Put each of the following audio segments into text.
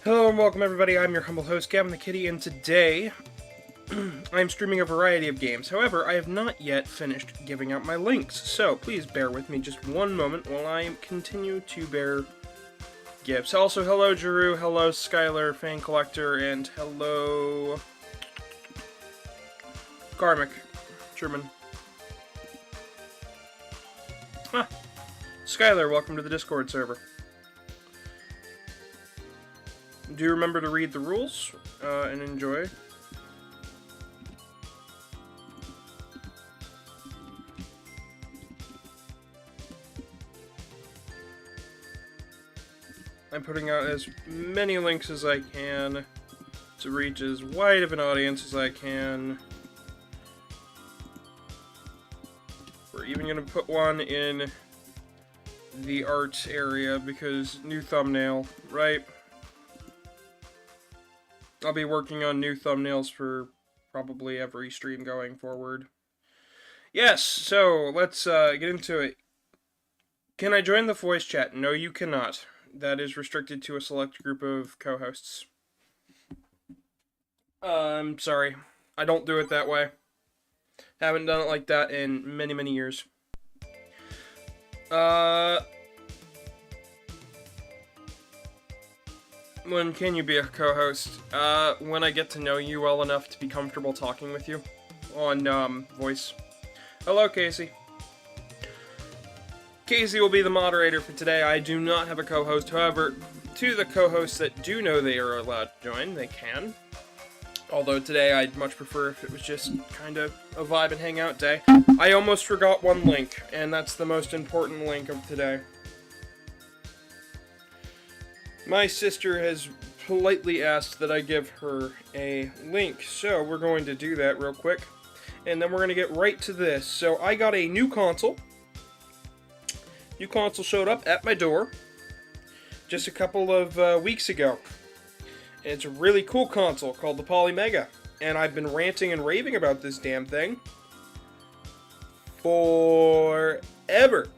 Hello and welcome everybody, I'm your humble host Gavin the Kitty, and today I'm streaming a variety of games. However, I have not yet finished giving out my links, so please bear with me just one moment while I continue to bear gifts. Also, hello Jeru, hello Skylar, Fan Collector, and hello Karmic, Truman. Ah, Skylar, welcome to the Discord server. Do remember to read the rules and enjoy. I'm putting out as many links as I can to reach as wide of an audience as I can. We're even going to put one in the art area because new thumbnail, right? I'll be working on new thumbnails for probably every stream going forward. Yes, so let's get into it. Can I join the voice chat? No, you cannot. That is restricted to a select group of co-hosts. I'm sorry. I don't do it that way. Haven't done it like that in many, many years. When can you be a co-host? When I get to know you well enough to be comfortable talking with you on, voice. Hello, Casey. Casey will be the moderator for today. I do not have a co-host. However, to the co-hosts that do know they are allowed to join, they can. Although today I'd much prefer if it was just kind of a vibe and hangout day. I almost forgot one link, and that's the most important link of today. My sister has politely asked that I give her a link, so we're going to do that real quick. And then we're going to get right to this. So I got a new console. New console showed up at my door just a couple of weeks ago. And it's a really cool console called the Poly Mega. And I've been ranting and raving about this damn thing forever.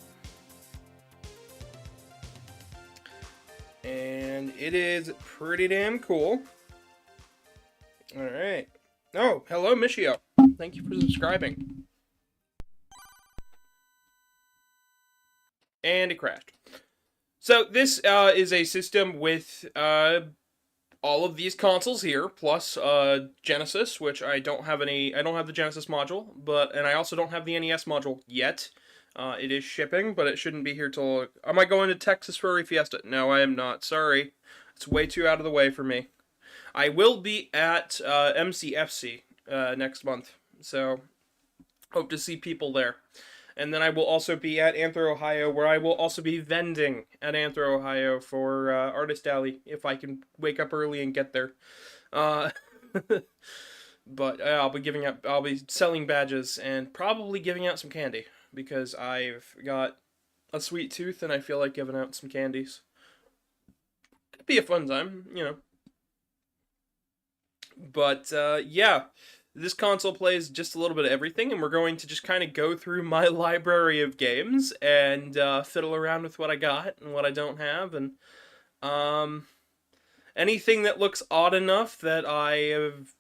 And it is pretty damn cool. Alright. Oh, hello, Michio. Thank you for subscribing. And it crashed. So, this is a system with all of these consoles here, plus Genesis, which I don't have any. I don't have the Genesis module, and I also don't have the NES module yet. It is shipping, but it shouldn't be here till... Am I going to Texas Furry Fiesta? No, I am not. Sorry. It's way too out of the way for me. I will be at MCFC next month, so hope to see people there. And then I will also be at Anthro, Ohio, where I will also be vending at Anthro, Ohio for Artist Alley, if I can wake up early and get there. But I'll be selling badges and probably giving out some candy. Because I've got a sweet tooth and I feel like giving out some candies. It'd be a fun time, you know. But, yeah. This console plays just a little bit of everything, and we're going to just kind of go through my library of games and fiddle around with what I got and what I don't have. And anything that looks odd enough that I have...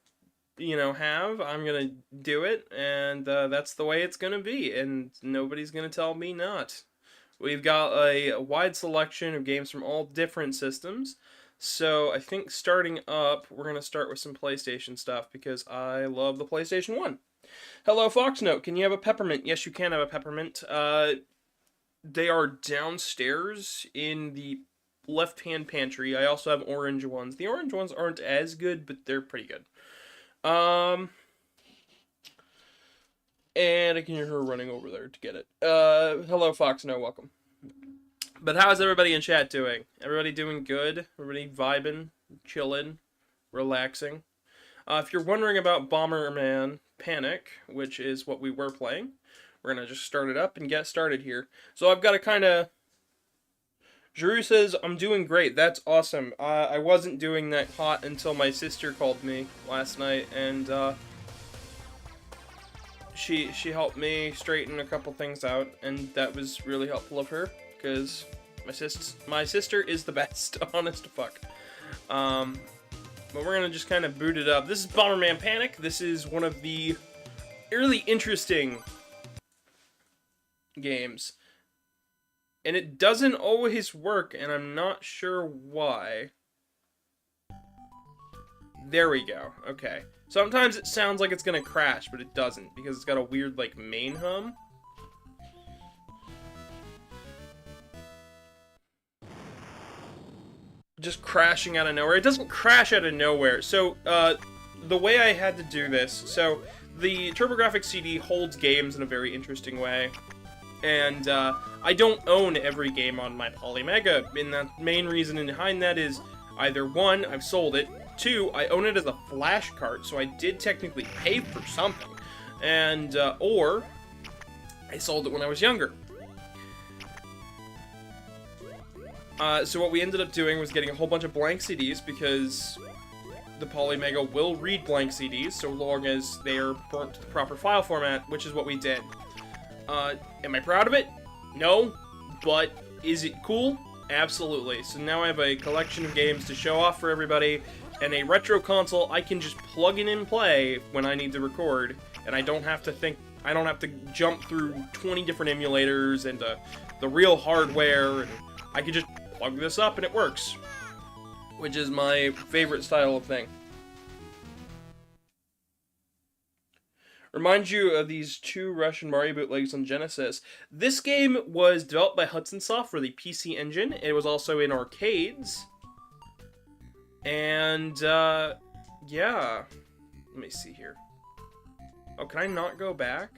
I'm gonna do it, and that's the way it's gonna be, and nobody's gonna tell me not. We've got a wide selection of games from all different systems, so I think starting up, we're gonna start with some PlayStation stuff, because I love the PlayStation 1. Hello, Foxnote, can you have a peppermint? Yes, you can have a peppermint. They are downstairs in the left-hand pantry. I also have orange ones. The orange ones aren't as good, but they're pretty good. And I can hear her running over there to get it. Hello, Fox, no, welcome. But how's everybody in chat doing? Everybody doing good? Everybody vibing, chilling, relaxing? If you're wondering about Bomberman Panic, which is what we were playing, we're gonna just start it up and get started here. So I've got to kind of... Drew says, I'm doing great. That's awesome. I wasn't doing that hot until my sister called me last night, and she helped me straighten a couple things out, and that was really helpful of her, because my sister is the best, honest to fuck. But we're gonna just kind of boot it up. This is Bomberman Panic. This is one of the really interesting games. And it doesn't always work, and I'm not sure why. There we go. Okay. Sometimes it sounds like it's gonna crash, but it doesn't, because it's got a weird, like, main hum. Just crashing out of nowhere. It doesn't crash out of nowhere. So, the way I had to do this, so the TurboGrafx CD holds games in a very interesting way. And, I don't own every game on my Polymega, and the main reason behind that is either one, I've sold it, two, I own it as a flash cart, so I did technically pay for something, and, or I sold it when I was younger. So what we ended up doing was getting a whole bunch of blank CDs, because the Polymega will read blank CDs, so long as they are burnt to the proper file format, which is what we did. Am I proud of it? No, but is it cool? Absolutely. So now I have a collection of games to show off for everybody, and a retro console I can just plug in and play when I need to record, and I don't have to think, I don't have to jump through 20 different emulators and the real hardware, and I can just plug this up and it works, which is my favorite style of thing. Remind you of these two Russian Mario bootlegs on Genesis. This game was developed by Hudson Soft for the PC Engine. It was also in arcades. And, yeah. Let me see here. Oh, can I not go back?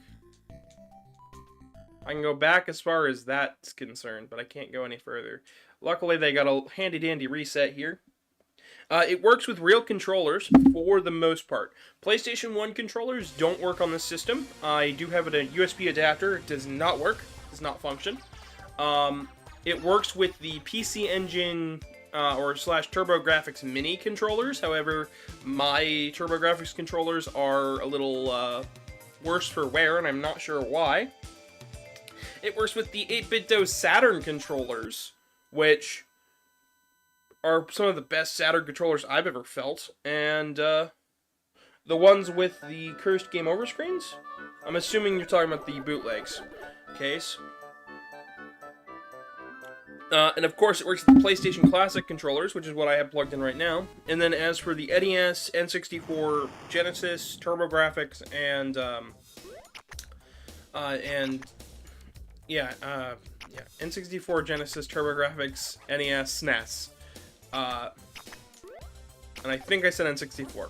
I can go back as far as that's concerned, but I can't go any further. Luckily, they got a handy-dandy reset here. It works with real controllers for the most part. PlayStation 1 controllers don't work on this system. I do have a USB adapter. It does not work. Does not function. It works with the PC Engine or / TurboGrafx Mini controllers. However, my TurboGrafx controllers are a little worse for wear, and I'm not sure why. It works with the 8BitDo Saturn controllers, which are some of the best Saturn controllers I've ever felt, and the ones with the cursed game over screens? I'm assuming you're talking about the bootlegs case. And of course it works with the PlayStation Classic controllers, which is what I have plugged in right now. And then as for the NES, N64, Genesis, TurboGrafx, and N64, Genesis, TurboGrafx, NES, SNES. And I think I said N64.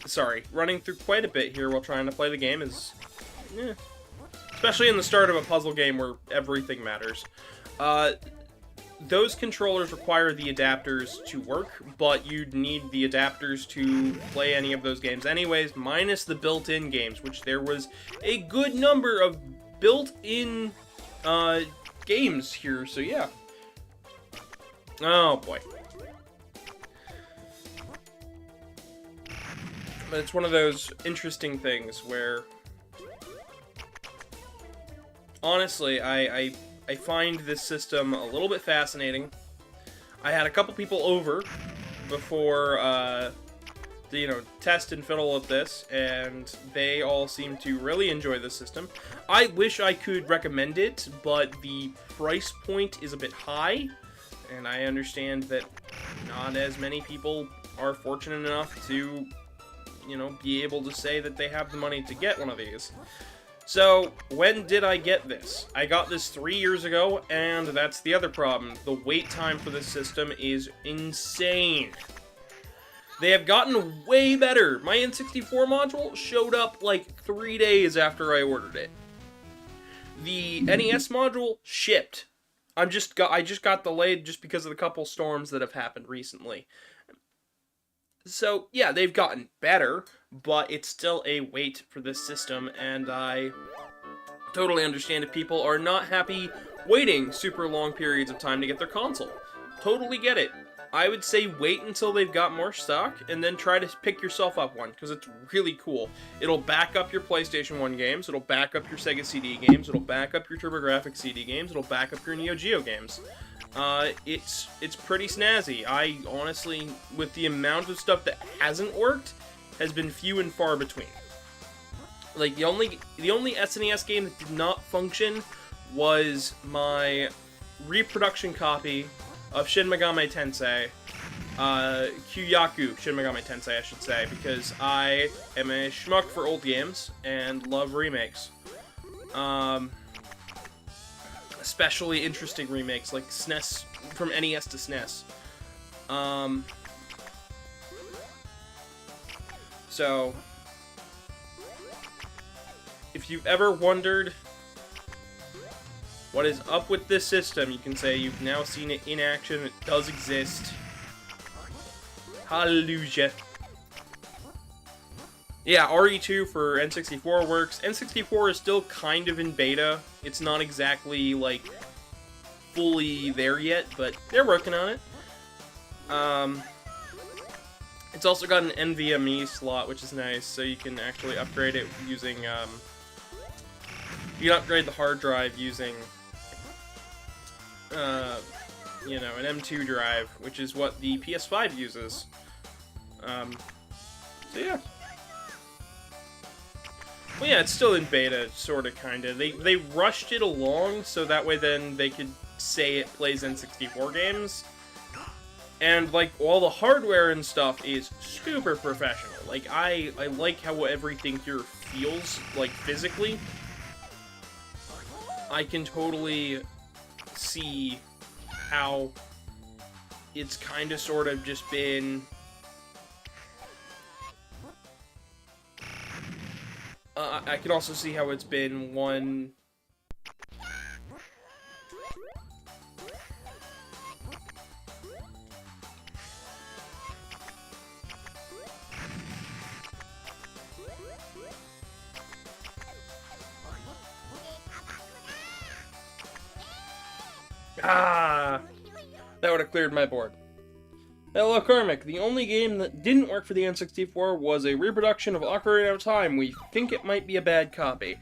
Sorry, running through quite a bit here while trying to play the game is, especially in the start of a puzzle game where everything matters. Those controllers require the adapters to work, but you'd need the adapters to play any of those games anyways, minus the built-in games, which there was a good number of built-in, games here, so yeah. Oh, boy. But it's one of those interesting things where, honestly, I find this system a little bit fascinating. I had a couple people over before, to, test and fiddle with this, and they all seem to really enjoy this system. I wish I could recommend it, but the price point is a bit high, and I understand that not as many people are fortunate enough to, be able to say that they have the money to get one of these. So, when did I get this? I got this 3 years ago, and that's the other problem. The wait time for this system is insane. They have gotten way better. My N64 module showed up like 3 days after I ordered it. The NES module shipped. I just got delayed just because of the couple storms that have happened recently. So, yeah, they've gotten better, but it's still a wait for this system, and I totally understand if people are not happy waiting super long periods of time to get their console. Totally get it. I would say wait until they've got more stock, and then try to pick yourself up one, because it's really cool. It'll back up your PlayStation 1 games, it'll back up your Sega CD games, it'll back up your TurboGrafx CD games, it'll back up your Neo Geo games. It's pretty snazzy. I honestly, with the amount of stuff that hasn't worked, has been few and far between. Like, the only SNES game that did not function was my reproduction copy of Shin Megami Tensei, Kyoyaku Shin Megami Tensei, I should say, because I am a schmuck for old games and love remakes. Especially interesting remakes, like SNES, from NES to SNES. So, if you've ever wondered what is up with this system, you can say you've now seen it in action. It does exist. Hallelujah. Yeah, RE2 for N64 works. N64 is still kind of in beta. It's not exactly, like, fully there yet, but they're working on it. It's also got an NVMe slot, which is nice, so you can actually upgrade it using, you can upgrade the hard drive using, you know, an M2 drive, which is what the PS5 uses. So yeah. Well, yeah, it's still in beta, sorta, kinda. They rushed it along, so that way then they could say it plays N64 games. And, like, all the hardware and stuff is super professional. Like, I like how everything here feels, like, physically. I can totally see how it's kinda sort of just been... I can also see how it's been one... Ah! That would have cleared my board. Hello, Karmic. The only game that didn't work for the N64 was a reproduction of Ocarina of Time. We think it might be a bad copy.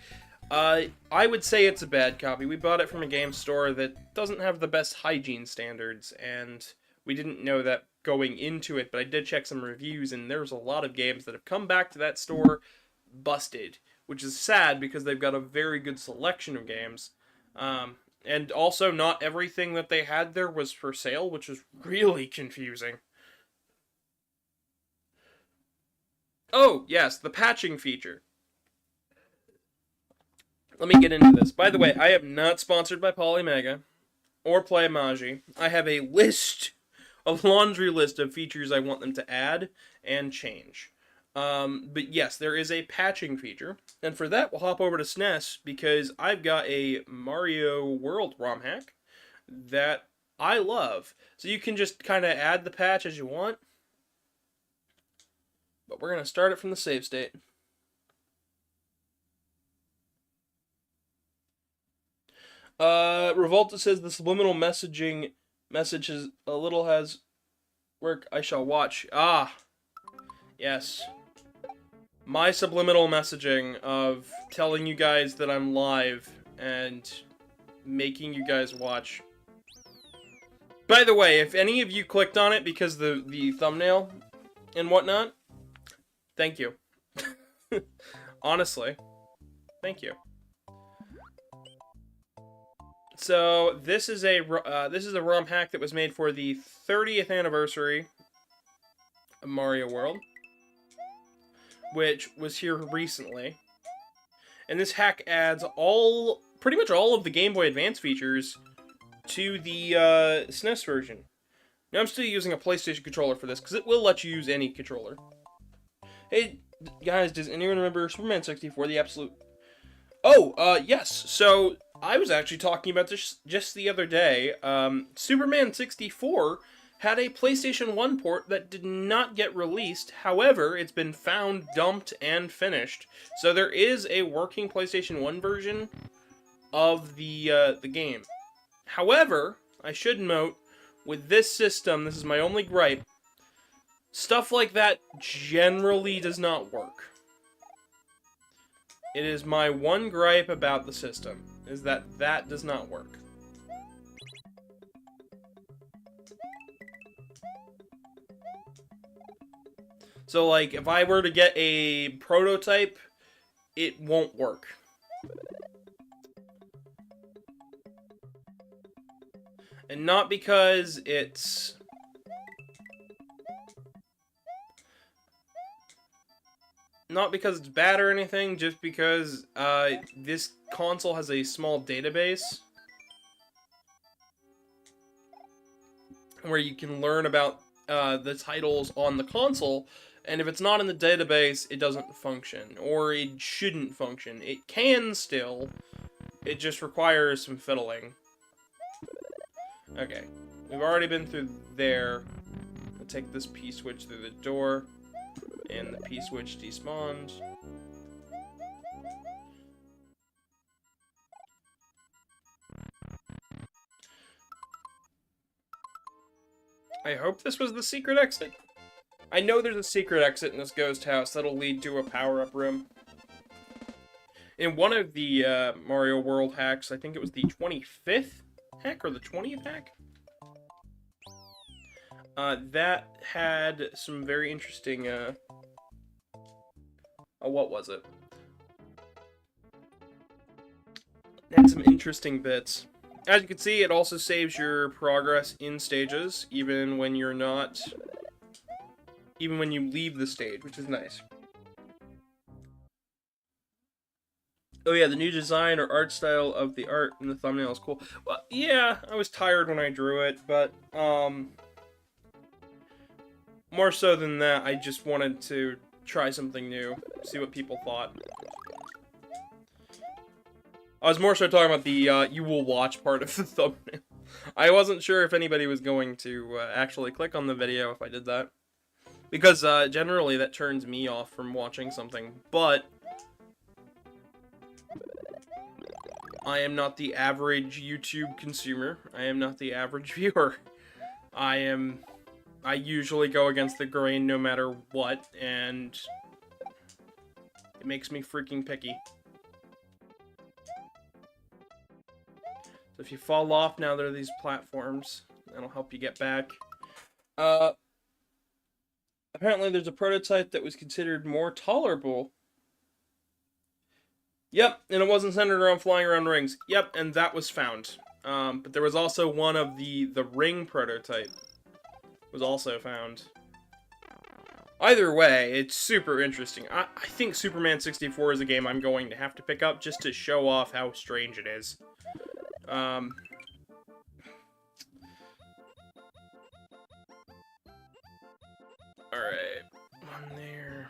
I would say it's a bad copy. We bought it from a game store that doesn't have the best hygiene standards, and we didn't know that going into it, but I did check some reviews, and there's a lot of games that have come back to that store busted, which is sad because they've got a very good selection of games. And also, not everything that they had there was for sale, which is really confusing. Oh, yes, the patching feature. Let me get into this. By the way, I am not sponsored by Polymega or Playmaji. I have a laundry list of features I want them to add and change. But yes, there is a patching feature, and for that we'll hop over to SNES, because I've got a Mario World ROM hack that I love. So you can just kind of add the patch as you want, but we're going to start it from the save state. Revolta says the subliminal message is a little has work I shall watch. Ah, yes. My subliminal messaging of telling you guys that I'm live and making you guys watch. By the way, if any of you clicked on it because the thumbnail and whatnot, thank you. Honestly, thank you. So this is a ROM hack that was made for the 30th anniversary of Mario World, which was here recently. And this hack adds pretty much all of the Game Boy Advance features to the SNES version. Now, I'm still using a PlayStation controller for this, because it will let you use any controller. Hey, guys, does anyone remember Superman 64, the absolute... Oh, yes, so I was actually talking about this just the other day. Superman 64 had a PlayStation 1 port that did not get released. However, it's been found, dumped, and finished. So there is a working PlayStation 1 version of the game. However, I should note, with this system, this is my only gripe, stuff like that generally does not work. It is my one gripe about the system, is that that does not work. So, like, if I were to get a prototype, it won't work. And not because it's... Not because it's bad or anything, just because this console has a small database where you can learn about the titles on the console, and if it's not in the database, it doesn't function, or it shouldn't function. It can still, it just requires some fiddling. Okay, we've already been through there. I'll take this P-switch through the door, and the P-switch despawns. I hope this was the secret exit. I know there's a secret exit in this ghost house that'll lead to a power-up room. In one of the Mario World hacks, I think it was the 25th hack or the 20th hack, that had some very interesting, what was it? It had some interesting bits. As you can see, it also saves your progress in stages, even when you're not... even when you leave the stage, which is nice. Oh yeah, the new design or art style of the art in the thumbnail is cool. Well, yeah, I was tired when I drew it, but, more so than that, I just wanted to try something new, see what people thought. I was more so talking about the, you will watch part of the thumbnail. I wasn't sure if anybody was going to, actually click on the video if I did that. Because, generally that turns me off from watching something, but... I am not the average YouTube consumer. I am not the average viewer. I usually go against the grain no matter what, and... it makes me freaking picky. So if you fall off, now there are these platforms. That'll help you get back. Apparently there's a prototype that was considered more tolerable. Yep, and it wasn't centered around flying around rings. Yep, and that was found. But there was also one of the ring prototype was also found. Either way, it's super interesting. I think Superman 64 is a game I'm going to have to pick up just to show off how strange it is. Alright. One there.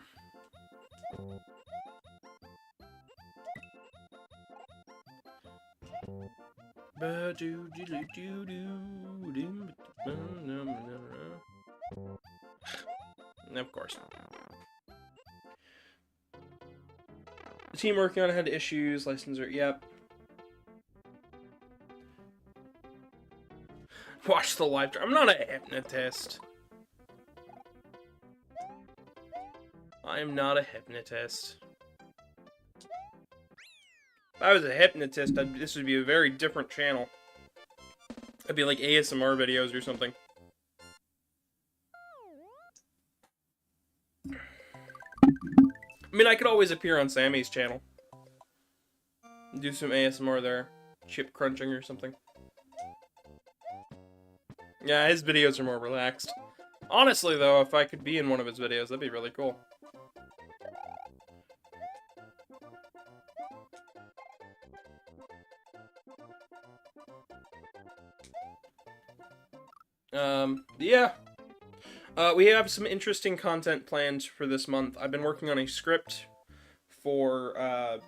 Of course. The team working on it had issues, licensor, yep. Watch the live stream. I'm not a hypnotist. I am not a hypnotist. If I was a hypnotist, this would be a very different channel. It'd be like ASMR videos or something. I mean, I could always appear on Sammy's channel. Do some ASMR there. Chip crunching or something. Yeah, his videos are more relaxed. Honestly, though, if I could be in one of his videos, that'd be really cool. Yeah. We have some interesting content planned for this month. I've been working on a script for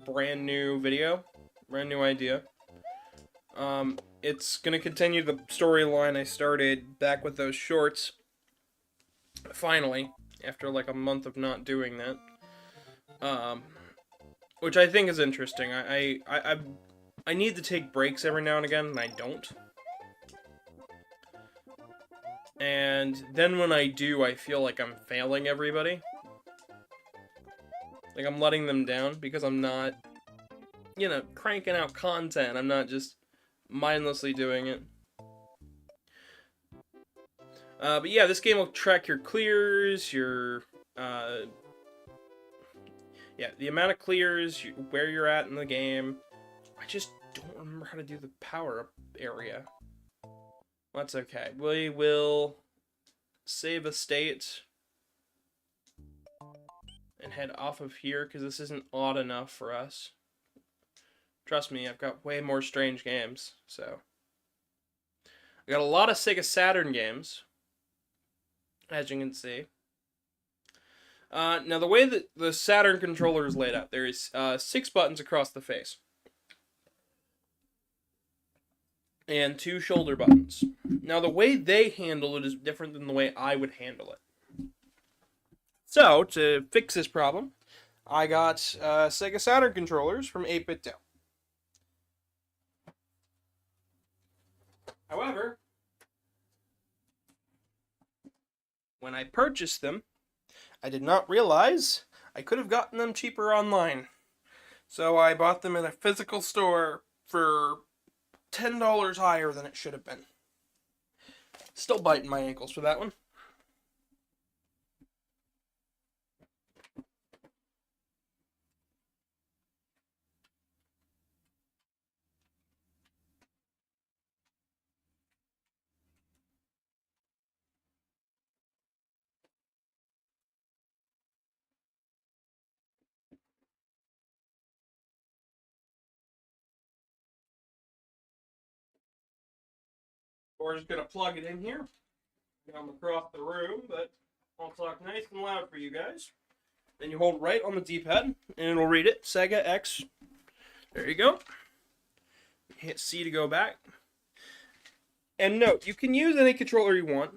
brand new video, brand new idea. It's gonna continue the storyline I started back with those shorts. Finally, after like a month of not doing that. Which I think is interesting. I need to take breaks every now and again, and I don't. And then when I do, I feel like I'm failing everybody. Like I'm letting them down because I'm not, you know, cranking out content. I'm not just mindlessly doing it. But yeah, this game will track your clears, your yeah, the amount of clears, where you're at in the game. I just don't remember how to do the power-up area. That's okay. We will save a state and head off of here, because this isn't odd enough for us. Trust me, I've got way more strange games, so. I got a lot of Sega Saturn games, as you can see. Now, the way that the Saturn controller is laid out, there is 6 buttons across the face. And 2 shoulder buttons. Now, the way they handle it is different than the way I would handle it. So, to fix this problem, I got Sega Saturn controllers from 8-Bit Do. However, when I purchased them, I did not realize I could have gotten them cheaper online. So I bought them in a physical store for $10 higher than it should have been. Still biting my ankles for that one. We're just going to plug it in here. I'm across the room, but I'll talk nice and loud for you guys. Then you hold right on the D-pad, and it'll read it. Sega X. There you go. Hit C to go back. And note, you can use any controller you want,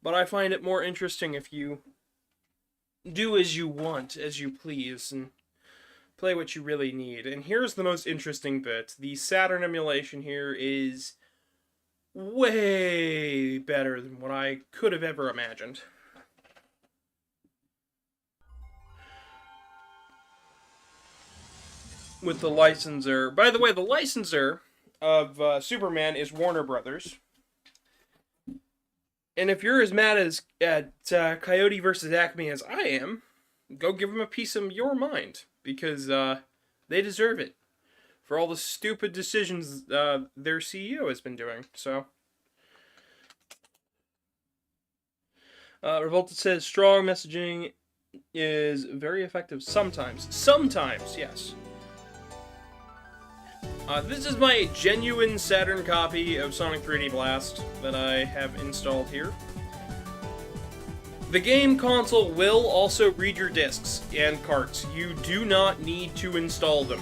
but I find it more interesting if you do as you want, as you please, and play what you really need. And here's the most interesting bit. The Saturn emulation here is way better than what I could have ever imagined. With the licensor. By the way, the licensor of Superman is Warner Brothers. And if you're as mad as at Coyote vs. Acme as I am, go give them a piece of your mind. Because they deserve it. For all the stupid decisions their CEO has been doing. So, Revolta says strong messaging is very effective sometimes. Sometimes, yes. This is my genuine Saturn copy of Sonic 3D Blast that I have installed here. The game console will also read your discs and carts. You do not need to install them.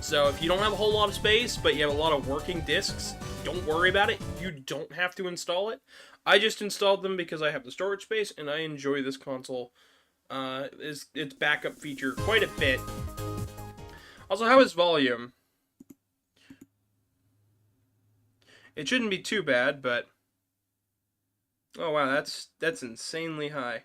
So if you don't have a whole lot of space, but you have a lot of working discs, don't worry about it. You don't have to install it. I just installed them because I have the storage space, and I enjoy this console, its backup feature quite a bit. Also, how is volume? It shouldn't be too bad, but oh wow, that's insanely high.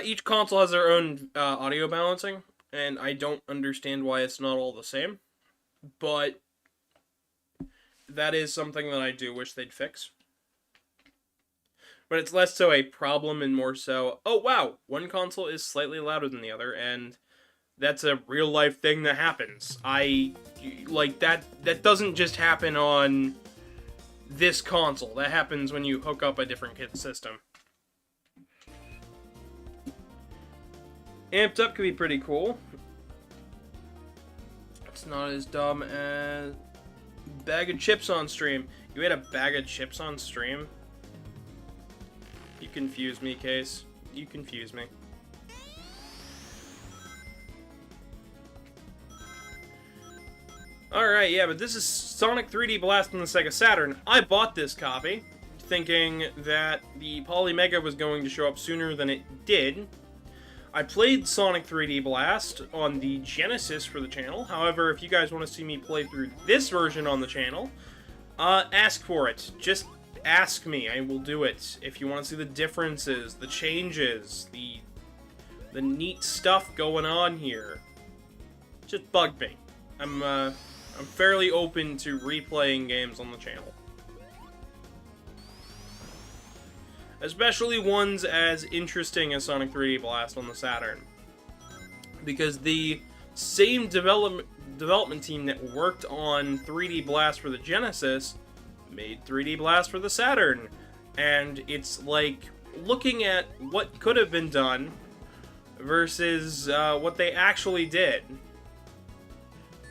Each console has their own audio balancing, and I don't understand why it's not all the same, but that is something that I do wish they'd fix. But it's less so a problem and more so, oh wow, one console is slightly louder than the other, and that's a real life thing that happens. That doesn't just happen on this console. That happens when you hook up a different kit system. Amped up could be pretty cool. It's not as dumb as bag of chips on stream. You had a bag of chips on stream? You confuse me, Case. You confuse me. Alright, yeah, but this is Sonic 3D Blast on the Sega Saturn. I bought this copy, thinking that the Polymega was going to show up sooner than it did. I played Sonic 3D Blast on the Genesis for the channel. However, if you guys want to see me play through this version on the channel, ask for it. Just ask me. I will do it. If you want to see the differences, the changes, the neat stuff going on here, just bug me. I'm I'm fairly open to replaying games on the channel. Especially ones as interesting as Sonic 3D Blast on the Saturn. Because the same development team that worked on 3D Blast for the Genesis made 3D Blast for the Saturn. And it's like looking at what could have been done versus what they actually did.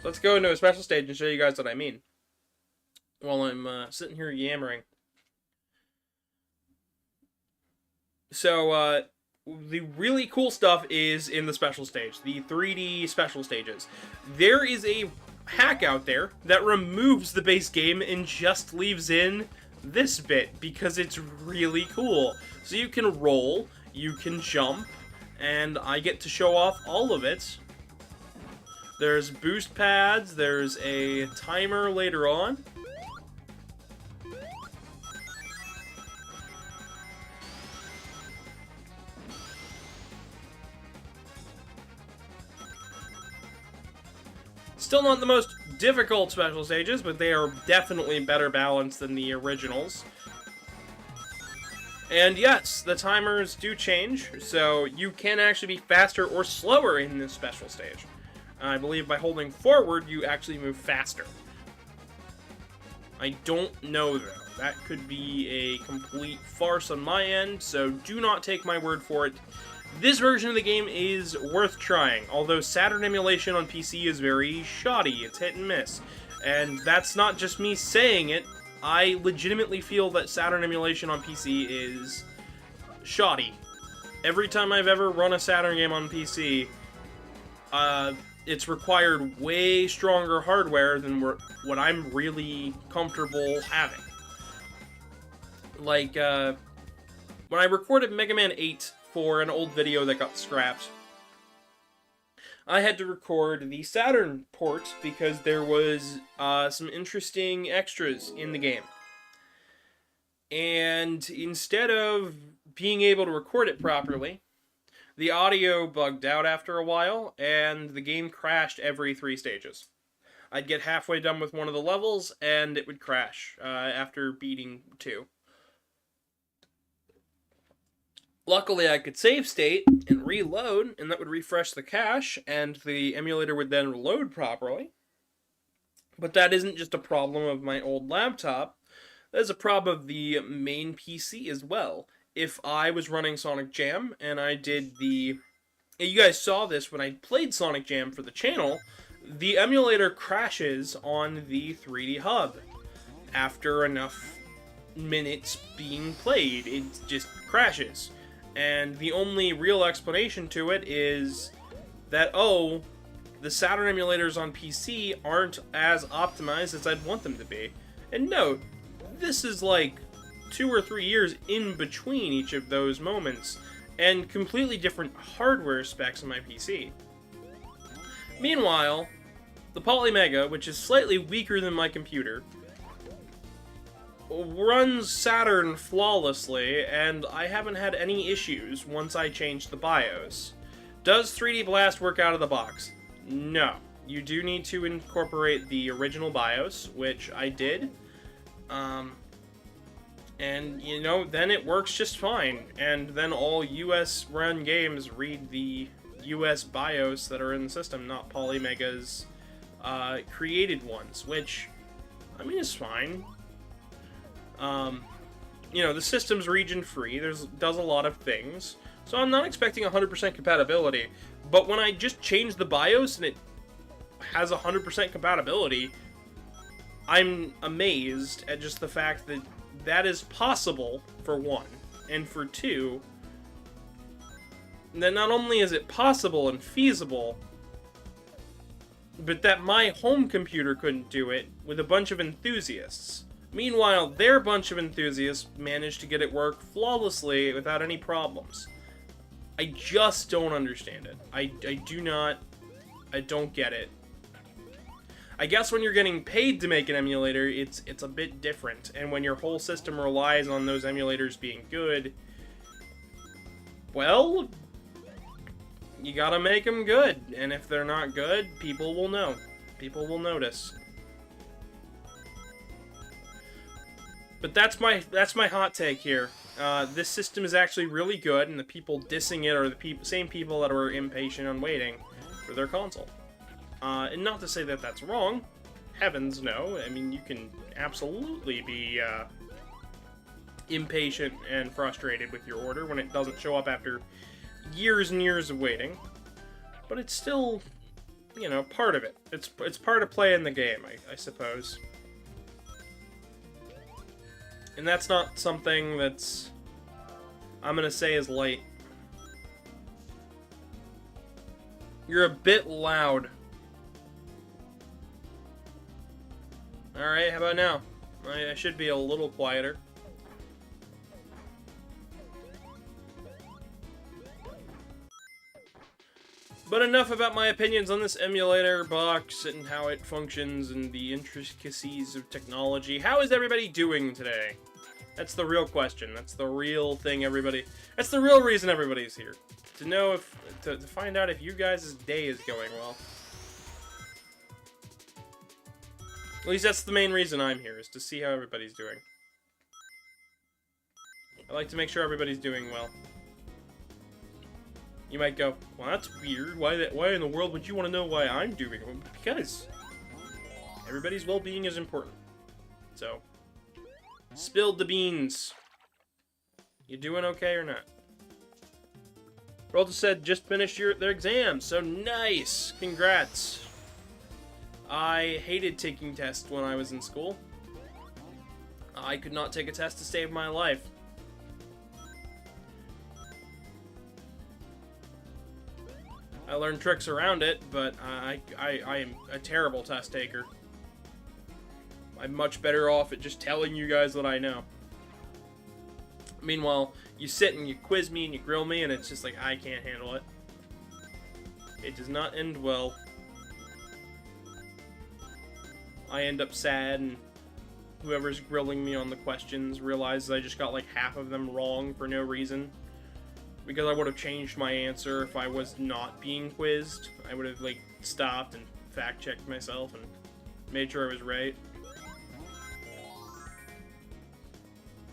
So let's go into a special stage and show you guys what I mean. While I'm sitting here yammering. So, the really cool stuff is in the special stage, the 3D special stages. There is a hack out there that removes the base game and just leaves in this bit because it's really cool. So you can roll, you can jump, and I get to show off all of it. There's boost pads, there's a timer later on. Still not the most difficult special stages, but they are definitely better balanced than the originals. And yes, the timers do change, so you can actually be faster or slower in this special stage. I believe by holding forward, you actually move faster. I don't know, though. That could be a complete farce on my end, so do not take my word for it. This version of the game is worth trying, although Saturn emulation on PC is very shoddy, it's hit and miss. And that's not just me saying it, I legitimately feel that Saturn emulation on PC is shoddy. Every time I've ever run a Saturn game on PC, it's required way stronger hardware than what I'm really comfortable having. Like, when I recorded Mega Man 8 for an old video that got scrapped, I had to record the Saturn port because there was some interesting extras in the game. And instead of being able to record it properly, the audio bugged out after a while, and the game crashed every 3 stages. I'd get halfway done with one of the levels, and it would crash after beating 2. Luckily, I could save state and reload, and that would refresh the cache, and the emulator would then load properly. But that isn't just a problem of my old laptop, that is a problem of the main PC as well. If I was running Sonic Jam, and I did the... You guys saw this when I played Sonic Jam for the channel, the emulator crashes on the 3D hub. After enough minutes being played, it just crashes. And the only real explanation to it is that, oh, the Saturn emulators on PC aren't as optimized as I'd want them to be. And note, this is like 2 or 3 years in between each of those moments, and completely different hardware specs on my PC. Meanwhile, the Polymega, which is slightly weaker than my computer, runs Saturn flawlessly, and I haven't had any issues once I changed the BIOS. Does 3D Blast work out of the box? No. You do need to incorporate the original BIOS, which I did. And, you know, then it works just fine. And then all US-run games read the US BIOS that are in the system, not Polymega's created ones, which, I mean, is fine. You know, the system's region-free, does a lot of things, so I'm not expecting 100% compatibility, but when I just change the BIOS and it has 100% compatibility, I'm amazed at just the fact that that is possible, for one, and for two, that not only is it possible and feasible, but that my home computer couldn't do it with a bunch of enthusiasts. Meanwhile, their bunch of enthusiasts managed to get it work flawlessly without any problems. I just don't understand it. I don't get it. I guess when you're getting paid to make an emulator, it's a bit different, and when your whole system relies on those emulators being good, well, you gotta make them good, and if they're not good, people will know. People will notice. But that's my hot take here. This system is actually really good, and the people dissing it are the same people that are impatient on waiting for their console. And not to say that that's wrong. Heavens, no. I mean, you can absolutely be impatient and frustrated with your order when it doesn't show up after years and years of waiting. But it's still, you know, part of it. It's part of playing the game, I suppose. And that's not something that's, I'm gonna say, is light. You're a bit loud. Alright, how about now? I should be a little quieter. But enough about my opinions on this emulator box and how it functions and the intricacies of technology. How is everybody doing today? That's the real question. That's the real thing that's the real reason everybody's here. To know if, to find out if you guys' day is going well. At least that's the main reason I'm here, is to see how everybody's doing. I like to make sure everybody's doing well. You might go, well, that's weird. Why in the world would you want to know why I'm doing well? Because everybody's well-being is important. So, spilled the beans. You doing okay or not? Rolta said just finished their exams, so nice. Congrats. I hated taking tests when I was in school. I could not take a test to save my life. I learned tricks around it, but I am a terrible test taker. I'm much better off at just telling you guys what I know. Meanwhile, you sit and you quiz me and you grill me, and it's just like, I can't handle it. It does not end well. I end up sad, and whoever's grilling me on the questions realizes I just got like half of them wrong for no reason. Because I would have changed my answer if I was not being quizzed. I would have like stopped and fact-checked myself and made sure I was right.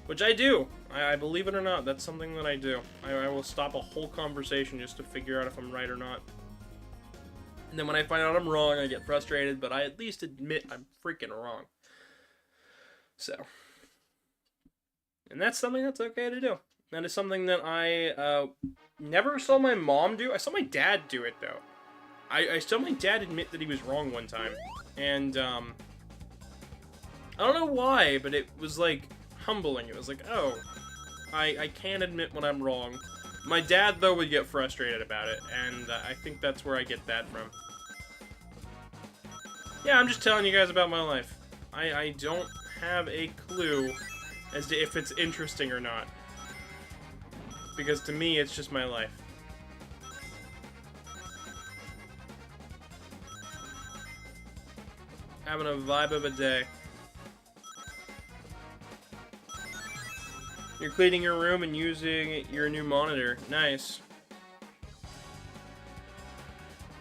Which I do. I believe it or not, that's something that I do. I will stop a whole conversation just to figure out if I'm right or not. And then when I find out I'm wrong, I get frustrated, but I at least admit I'm freaking wrong. So. And that's something that's okay to do. That is something that I never saw my mom do. I saw my dad do it, though. I saw my dad admit that he was wrong one time. And, I don't know why, but it was, like, humbling. It was like, oh, I can admit when I'm wrong. My dad, though, would get frustrated about it, and I think that's where I get that from. Yeah, I'm just telling you guys about my life. I don't have a clue as to if it's interesting or not. Because to me, it's just my life. Having a vibe of a day. You're cleaning your room and using your new monitor. Nice.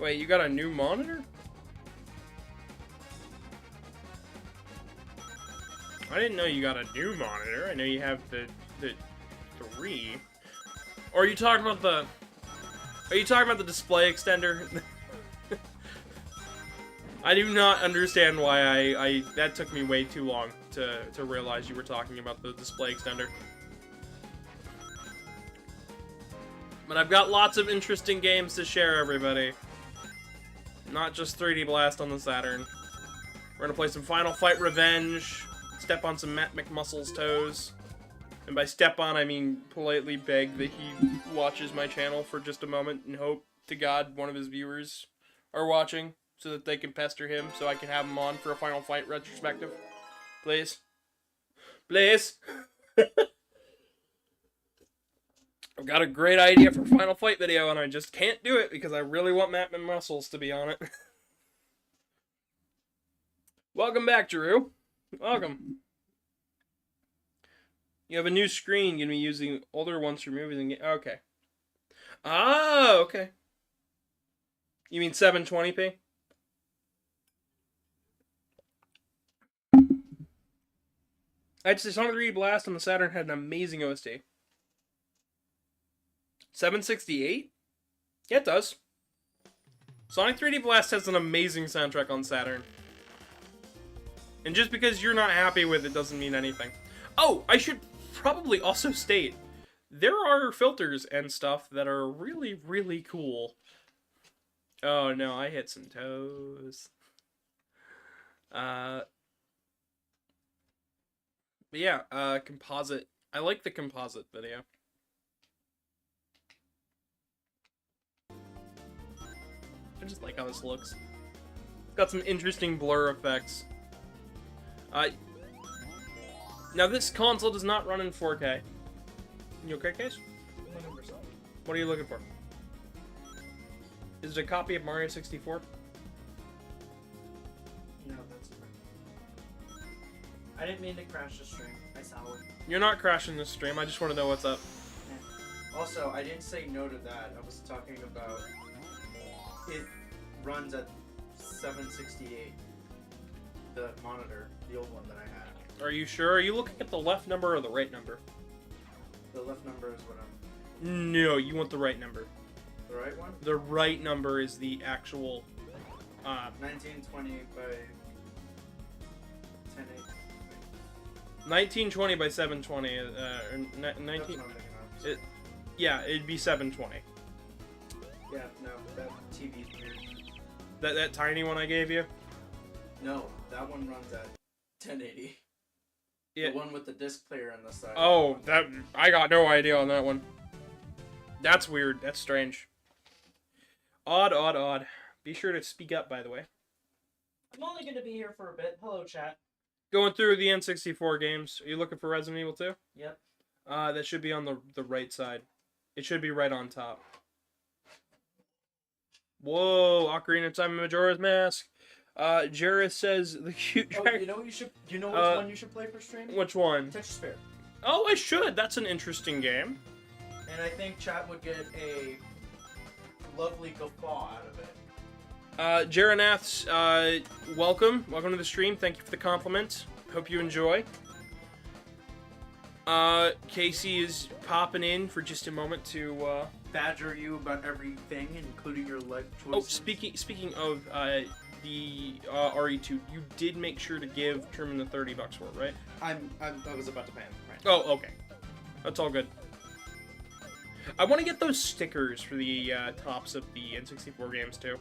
Wait, you got a new monitor? I didn't know you got a new monitor. I know you have the 3. Or are you talking about the... Are you talking about the display extender? I do not understand why that took me way too long to realize you were talking about the display extender. But I've got lots of interesting games to share, everybody. Not just 3D Blast on the Saturn. We're gonna play some Final Fight Revenge, step on some Matt McMuscle's toes. And by step on, I mean politely beg that he watches my channel for just a moment and hope to God one of his viewers are watching so that they can pester him so I can have him on for a Final Fight retrospective. Please. Please. I've got a great idea for a Final Fight video and I just can't do it because I really want Matt McMuscles to be on it. Welcome back, Drew. Welcome. You have a new screen. You're going to be using older ones for movies and okay. Ah, okay. You mean 720p? I'd say Sonic 3D Blast on the Saturn had an amazing OST. 768? Yeah, it does. Sonic 3D Blast has an amazing soundtrack on Saturn. And just because you're not happy with it doesn't mean anything. Oh, I should probably also state, there are filters and stuff that are really, really cool. Oh no, I hit some toes. But yeah, composite. I like the composite video. I just like how this looks. It's got some interesting blur effects. Now this console does not run in 4K. You okay, Case? What are you looking for? Is it a copy of Mario 64? No, that's correct. I didn't mean to crash the stream. I saw it. You're not crashing this stream. I just want to know what's up. Yeah. Also, I didn't say no to that. I was talking about it runs at 768. The monitor, the old one that I had. Are you sure? Are you looking at the left number or the right number? The left number is what I'm... No, you want the right number. The right one? The right number is the actual... 1920 by 1080. 1920 by 720. 19... Yeah, it'd be 720. Yeah, no, that TV's weird. That tiny one I gave you? No, that one runs at 1080. Yeah. The one with the disc player on the side. Oh, that... I got no idea on that one. That's weird. That's strange. Odd, odd, odd. Be sure to speak up, by the way. I'm only going to be here for a bit. Hello, chat. Going through the N64 games. Are you looking for Resident Evil 2? Yep. That should be on the right side. It should be right on top. Whoa, Ocarina of Time and Majora's Mask. Jareth says the cute dragon... Oh, you know what you should... You know which one you should play for stream? Which one? Tetris Sphere. Oh, I should. That's an interesting game. And I think chat would get a lovely guffaw out of it. Jaranath's, welcome. Welcome to the stream. Thank you for the compliment. Hope you enjoy. Casey is popping in for just a moment to, badger you about everything, including your life choices. Oh, speaking of, the, RE2, you did make sure to give Truman the $30 for it, right? I was about to pay him, right. Oh, okay. That's all good. I want to get those stickers for the tops of the N64 games too.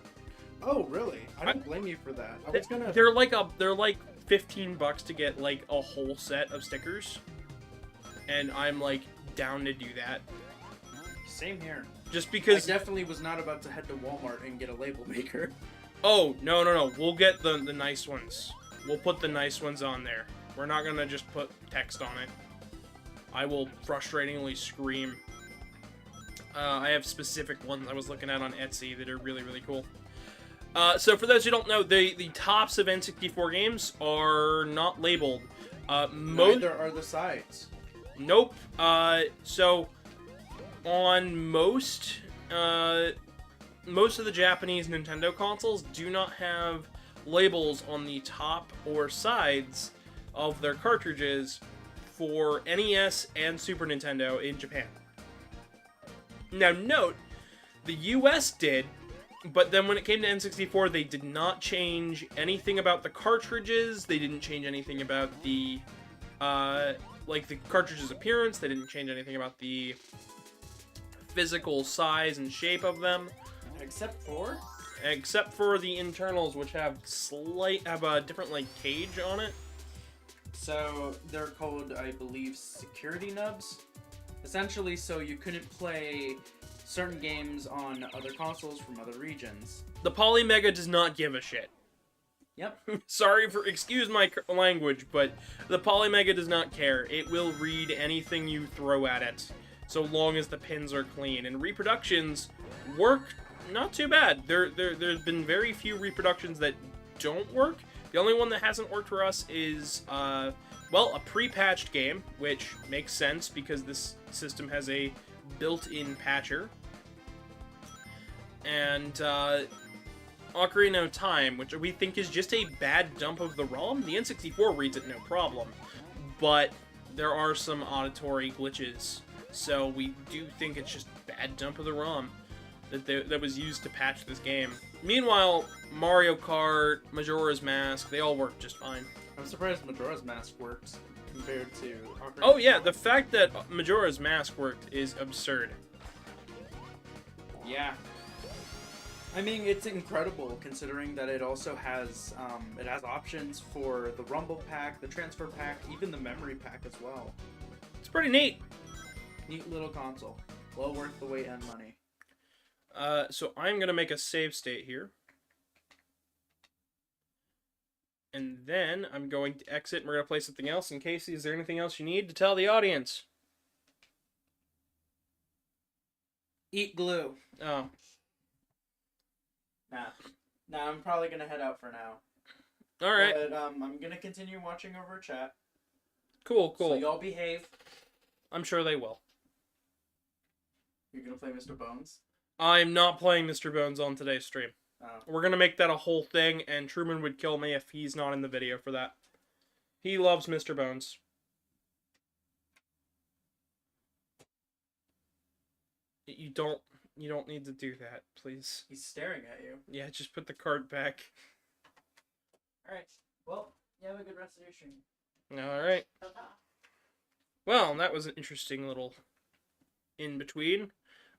Oh, really? I don't blame you for that. I was gonna... They're like $15 to get like a whole set of stickers, and I'm like down to do that. Same here. Just because I definitely was not about to head to Walmart and get a label maker. Oh no! We'll get the nice ones. We'll put the nice ones on there. We're not gonna just put text on it. I will frustratingly scream. I have specific ones I was looking at on Etsy that are really, really cool. So for those who don't know, the tops of N64 games are not labeled. Neither are the sides. Nope. So on most of the Japanese Nintendo consoles do not have labels on the top or sides of their cartridges for NES and Super Nintendo in Japan. Now note, the US did, but then when it came to N64, they did not change anything about the cartridges, they didn't change anything about the, like the cartridge's appearance, they didn't change anything about the physical size and shape of them. Except for the internals, which have a different like cage on it. So they're called, I believe, security nubs. Essentially, so you couldn't play certain games on other consoles from other regions. The Polymega does not give a shit. Yep. Excuse my language, but the Polymega does not care. It will read anything you throw at it, so long as the pins are clean. And reproductions work not too bad. There's been very few reproductions that don't work. The only one that hasn't worked for us is, well, a pre-patched game, which makes sense because this system has a built-in patcher. And, Ocarina of Time, which we think is just a bad dump of the ROM. The N64 reads it no problem. but there are some auditory glitches. So we do think it's just bad dump of the ROM that was used to patch this game. Meanwhile, Mario Kart, Majora's Mask, they all work just fine. I'm surprised Majora's Mask works compared to... Oh yeah, the fact that Majora's Mask worked is absurd. Yeah. I mean, it's incredible considering that it also has options for the Rumble Pack, the Transfer Pack, even the Memory Pack as well. It's pretty neat. Neat little console. Well worth the wait and money. So I'm going to make a save state here. And then I'm going to exit and we're going to play something else. And Casey, is there anything else you need to tell the audience? Eat glue. Oh. Nah, I'm probably going to head out for now. Alright. But I'm going to continue watching over chat. Cool. So y'all behave. I'm sure they will. You're going to play Mr. Bones? I'm not playing Mr. Bones on today's stream. Oh. We're going to make that a whole thing, and Truman would kill me if he's not in the video for that. He loves Mr. Bones. You don't need to do that, please. He's staring at you. Yeah, just put the card back. Alright. Well, you have a good rest of your stream. Alright. Well, that was an interesting little in-between.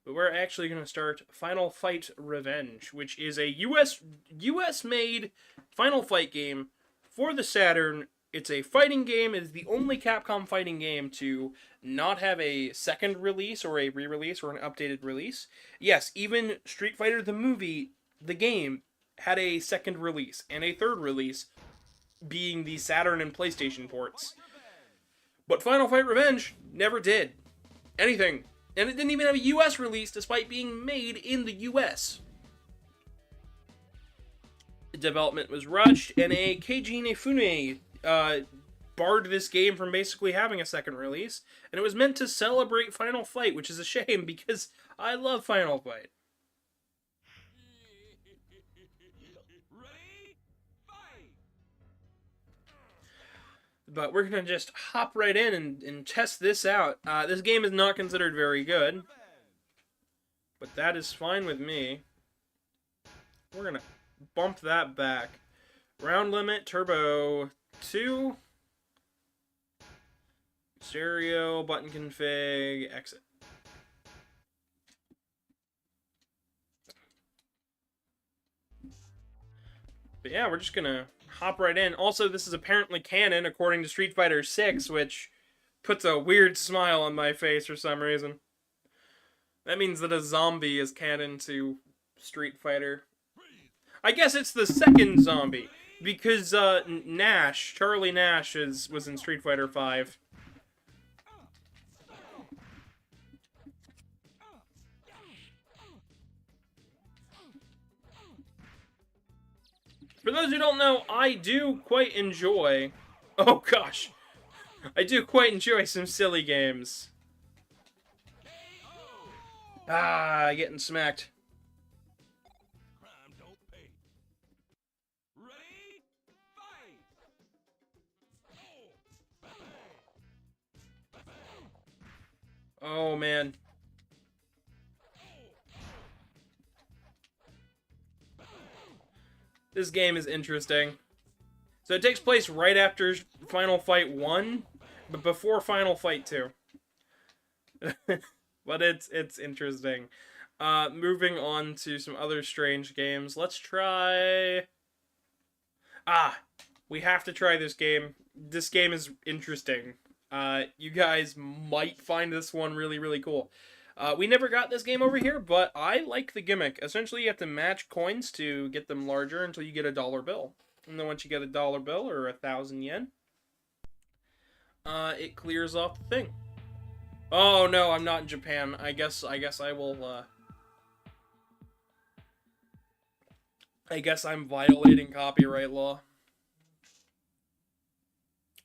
But we're actually going to start Final Fight Revenge, which is a US-made Final Fight game for the Saturn. It's a fighting game. It is the only Capcom fighting game to not have a second release or a re-release or an updated release. Yes, even Street Fighter the movie, the game, had a second release and a third release, being the Saturn and PlayStation ports. But Final Fight Revenge never did anything. And it didn't even have a US release despite being made in the US. The development was rushed, and a Keiji Inafune barred this game from basically having a second release. And it was meant to celebrate Final Fight, which is a shame because I love Final Fight. But we're going to just hop right in and test this out. This game is not considered very good. But that is fine with me. We're going to bump that back. Round limit, turbo 2. Stereo, button config, exit. But yeah, we're just going to hop right in. Also, this is apparently canon according to Street Fighter 6, which puts a weird smile on my face for some reason. That means that a zombie is canon to Street Fighter. I guess it's the second zombie, because Charlie Nash was in Street Fighter 5. For those who don't know, I do quite enjoy... Oh gosh. I do quite enjoy some silly games. Getting smacked. Oh man. This game is interesting. So it takes place right after Final Fight 1, but before Final Fight 2. But it's interesting. Moving on to some other strange games. Let's try... we have to try this game. This game is interesting. You guys might find this one really, really cool. We never got this game over here, but I like the gimmick. Essentially, you have to match coins to get them larger until you get a dollar bill. And then once you get a dollar bill, or 1,000 yen, it clears off the thing. Oh no, I'm not in Japan. I guess I will, I guess I'm violating copyright law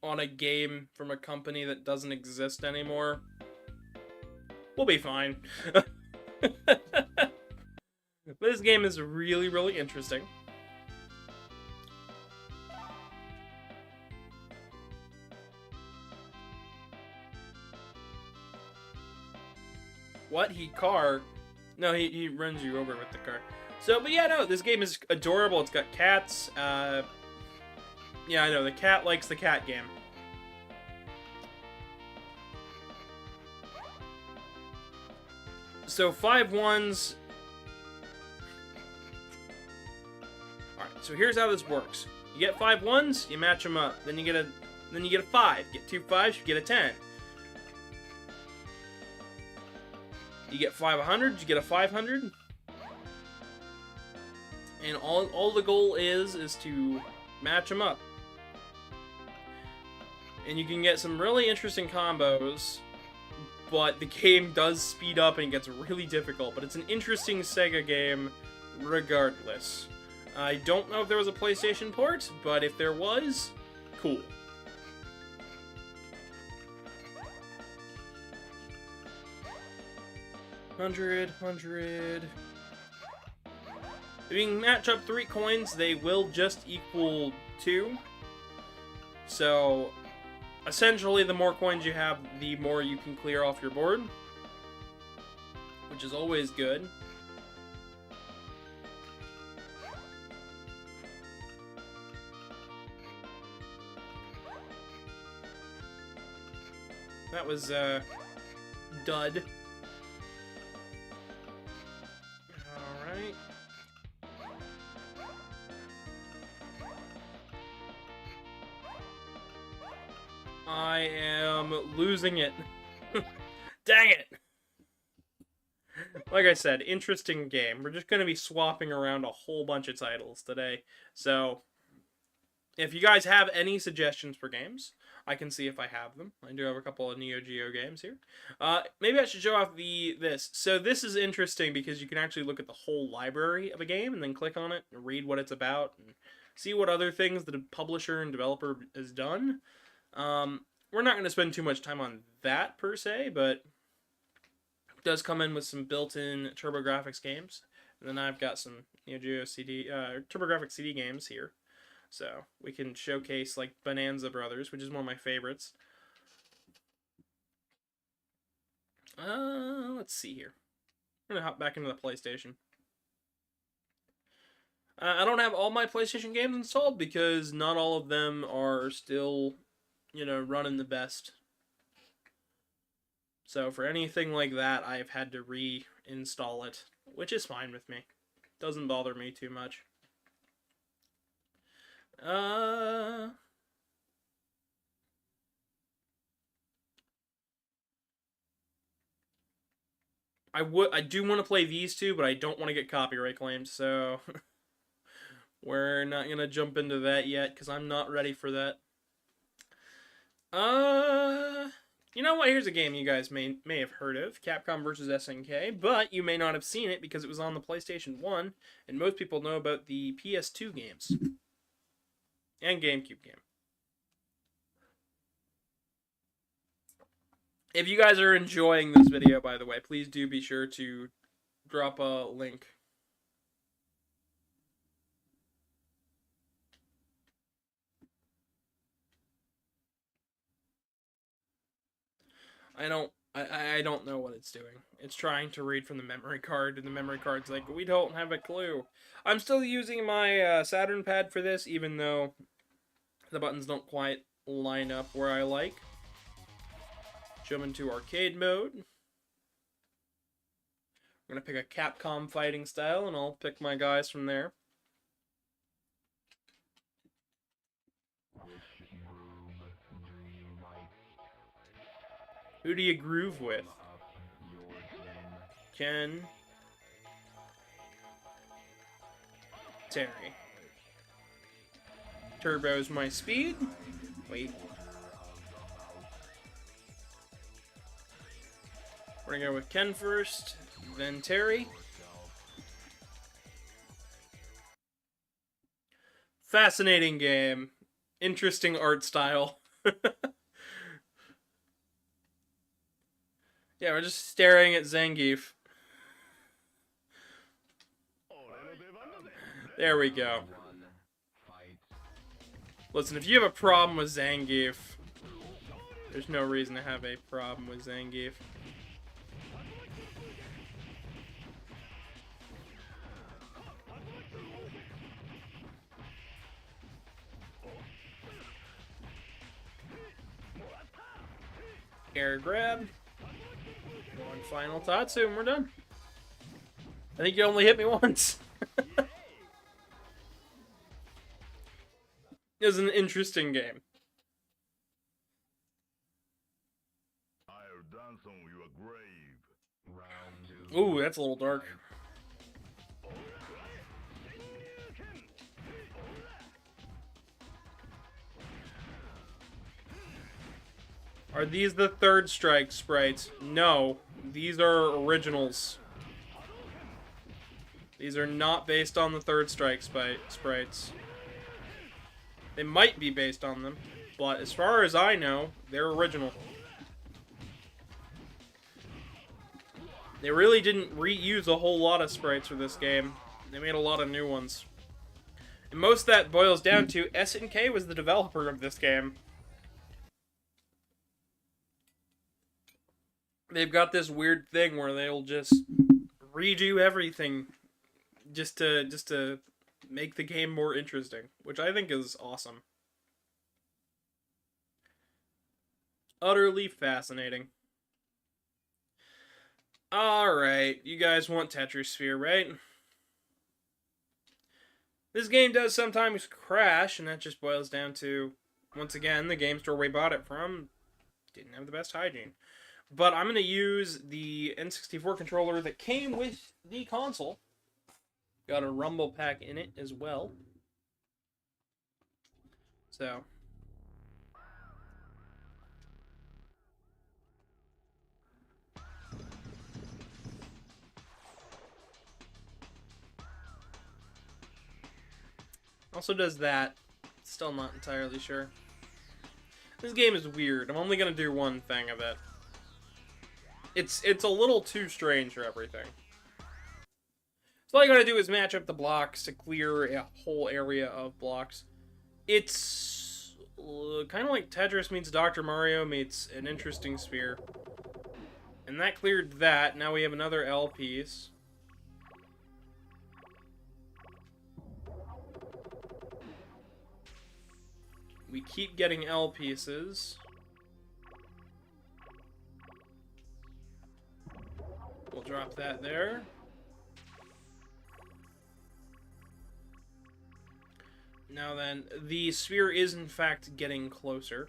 on a game from a company that doesn't exist anymore. We'll be fine. But this game is really, really interesting. What? Car? No, he runs you over with the car. So, but yeah, no, this game is adorable. It's got cats. Yeah, I know, the cat likes the cat game. So 5 ones. Alright, so here's how this works. You get 5 ones, you match them up. Then you get a 5. You get 2 5s, you get a 10. You get 5 100s, you get a 500. And all the goal is to match them up. And you can get some really interesting combos, but the game does speed up and it gets really difficult. But it's an interesting Sega game regardless. I don't know if there was a PlayStation port, but if there was, cool. $100. If you can match up 3 coins, they will just equal 2. So, essentially, the more coins you have, the more you can clear off your board, which is always good. That was, dud. Alright. I am losing it. Dang it! Like I said, interesting game. We're just going to be swapping around a whole bunch of titles today. So, if you guys have any suggestions for games, I can see if I have them. I do have a couple of Neo Geo games here. Maybe I should show off this. So this is interesting because you can actually look at the whole library of a game and then click on it and read what it's about and see what other things the publisher and developer has done. We're not going to spend too much time on that per se, but it does come in with some built-in TurboGrafx games. And then I've got some Neo Geo TurboGrafx CD games here. So we can showcase like Bonanza Brothers, which is one of my favorites. Let's see here. I'm going to hop back into the PlayStation. I don't have all my PlayStation games installed because not all of them are still, you know, running the best. So for anything like that, I've had to reinstall it, which is fine with me. Doesn't bother me too much. I do want to play these two, but I don't want to get copyright claims, so we're not gonna jump into that yet because I'm not ready for that. You know what? Here's a game you guys may have heard of, Capcom vs. SNK, but you may not have seen it because it was on the PlayStation 1, and most people know about the PS2 games and GameCube game. If you guys are enjoying this video, by the way, please do be sure to drop a link. I don't know what it's doing. It's trying to read from the memory card, and the memory card's like, we don't have a clue. I'm still using my Saturn pad for this, even though the buttons don't quite line up where I like. Jump into arcade mode. I'm going to pick a Capcom fighting style, and I'll pick my guys from there. Who do you groove with? Ken. Terry. Turbo's my speed. Wait. We're gonna go with Ken first, then Terry. Fascinating game. Interesting art style. Yeah, we're just staring at Zangief. There we go. Listen, if you have a problem with Zangief, there's no reason to have a problem with Zangief. air grab. One final Tatsu and we're done. I think you only hit me once. It was an interesting game. I'll dance on your grave. Round 2. Ooh, that's a little dark. Are these the third strike sprites? No, these are originals. These are not based on the third strike sprites. They might be based on them, but as far as I know, they're original. They really didn't reuse a whole lot of sprites for this game. They made a lot of new ones. And most of that boils down to SNK was the developer of this game. They've got this weird thing where they'll just redo everything just to make the game more interesting, which I think is awesome. Utterly fascinating. Alright, you guys want Tetrasphere, right? This game does sometimes crash, and that just boils down to, once again, the game store we bought it from didn't have the best hygiene. But I'm going to use the N64 controller that came with the console. Got a rumble pack in it as well. So. Also does that. Still not entirely sure. This game is weird. I'm only going to do one thing of it. It's a little too strange for everything. So all you gotta do is match up the blocks to clear a whole area of blocks. It's kind of like Tetris meets Dr. Mario meets an interesting sphere. And that cleared that. Now we have another L piece. We keep getting L pieces. We'll drop that there. Now then, the sphere is in fact getting closer.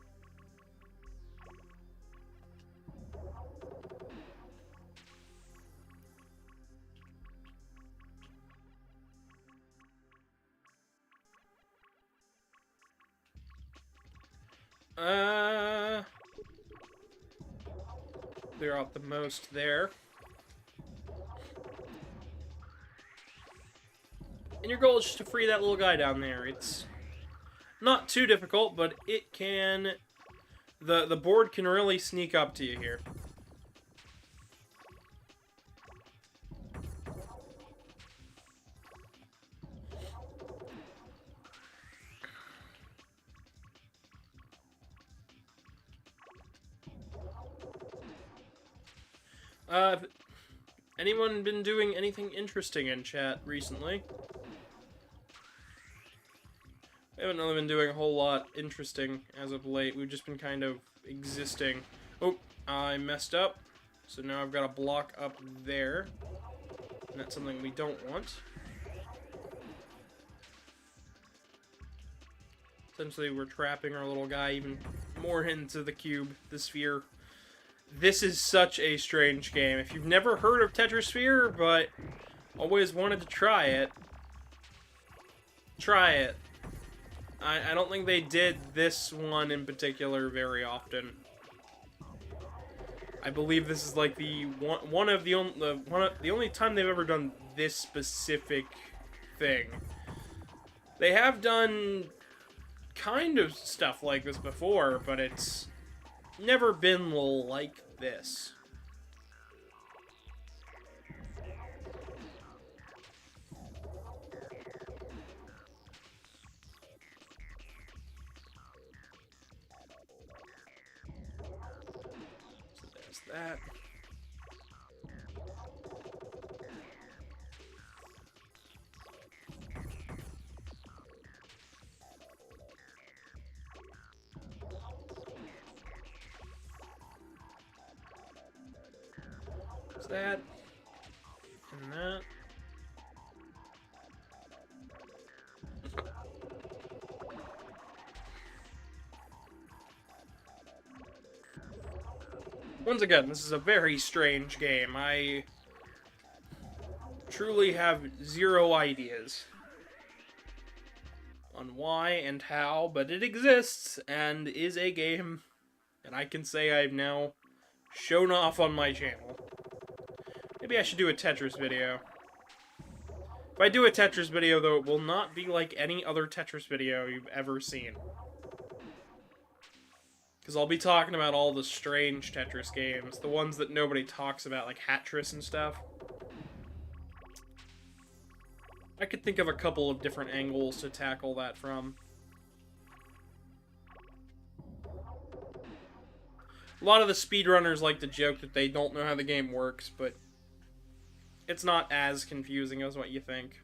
Clear out the most there. And your goal is just to free that little guy down there. It's not too difficult, but it can... The board can really sneak up to you here. Anyone been doing anything interesting in chat recently? We haven't really been doing a whole lot interesting as of late. We've just been kind of existing. Oh, I messed up. So now I've got a block up there. And that's something we don't want. Essentially, we're trapping our little guy even more into the cube, the sphere. This is such a strange game. If you've never heard of Tetrasphere, but always wanted to try it, try it. I don't think they did this one in particular very often. I believe this is like the only time they've ever done this specific thing. They have done kind of stuff like this before, but it's never been like this. So there's that. that. And that. Once again, this is a very strange game. I truly have zero ideas on why and how, but it exists and is a game, and I can say I've now shown off on my channel. Maybe I should do a Tetris video. If I do a Tetris video, though, it will not be like any other Tetris video you've ever seen. Because I'll be talking about all the strange Tetris games, the ones that nobody talks about, like Hatris and stuff. I could think of a couple of different angles to tackle that from. A lot of the speedrunners like to joke that they don't know how the game works, but it's not as confusing as what you think.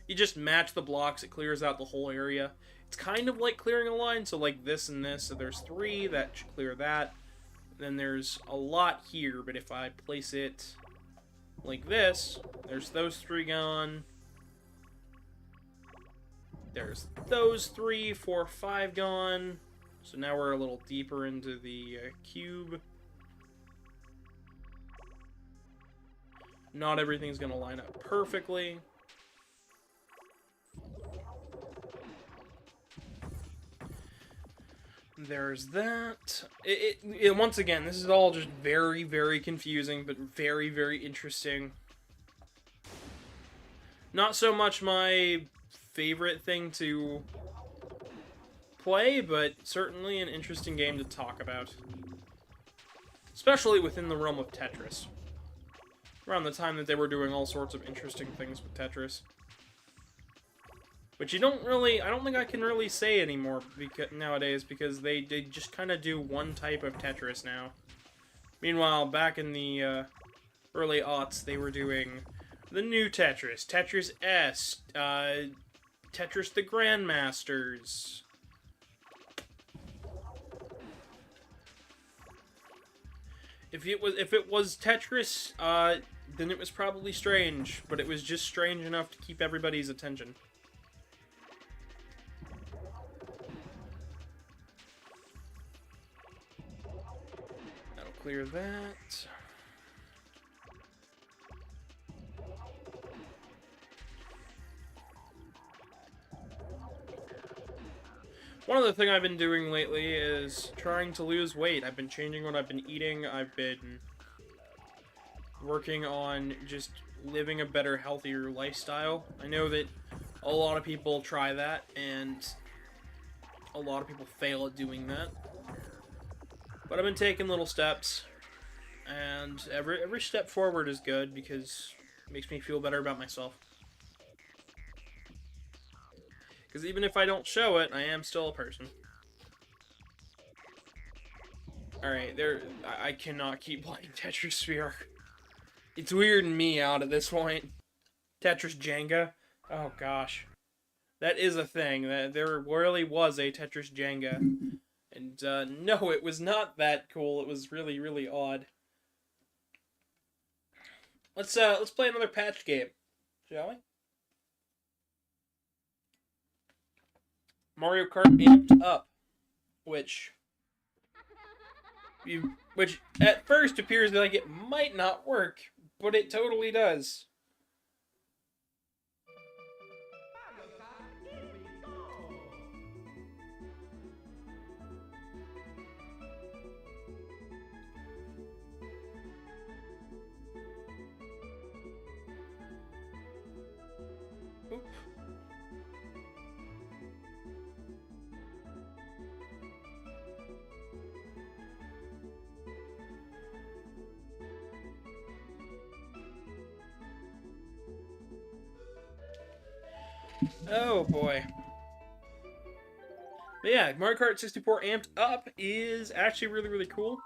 You just match the blocks, it clears out the whole area. It's kind of like clearing a line, so like this and this, so there's 3, that should clear that. Then there's a lot here, but if I place it like this, there's those 3 gone. There's those 3, 4, 5 gone. So now we're a little deeper into the cube. Not everything's going to line up perfectly. There's that. Once again, this is all just very, very confusing, but very, very interesting. Not so much my favorite thing to play, but certainly an interesting game to talk about. Especially within the realm of Tetris. Around the time that they were doing all sorts of interesting things with Tetris. Which you don't really, I don't think I can really say anymore nowadays, because they just kind of do one type of Tetris now. Meanwhile, back in the early aughts, they were doing the new Tetris, Tetris S, Tetris the Grandmasters. If it was Tetris, then it was probably strange, but it was just strange enough to keep everybody's attention. That'll clear that. One other thing I've been doing lately is trying to lose weight. I've been changing what I've been eating. I've been working on just living a better, healthier lifestyle. I know that a lot of people try that, and a lot of people fail at doing that. But I've been taking little steps, and every step forward is good because it makes me feel better about myself. Because even if I don't show it, I am still a person. Alright, I cannot keep playing Tetris Sphere. It's weirding me out at this point. Tetris Jenga? Oh gosh. That is a thing. There really was a Tetris Jenga. And no, it was not that cool. It was really, really odd. Let's play another patch game, shall we? Mario Kart Amped Up, which at first appears like it might not work, but it totally does. Oop. Oh boy. But yeah, Mario Kart 64 Amped Up is actually really, really cool.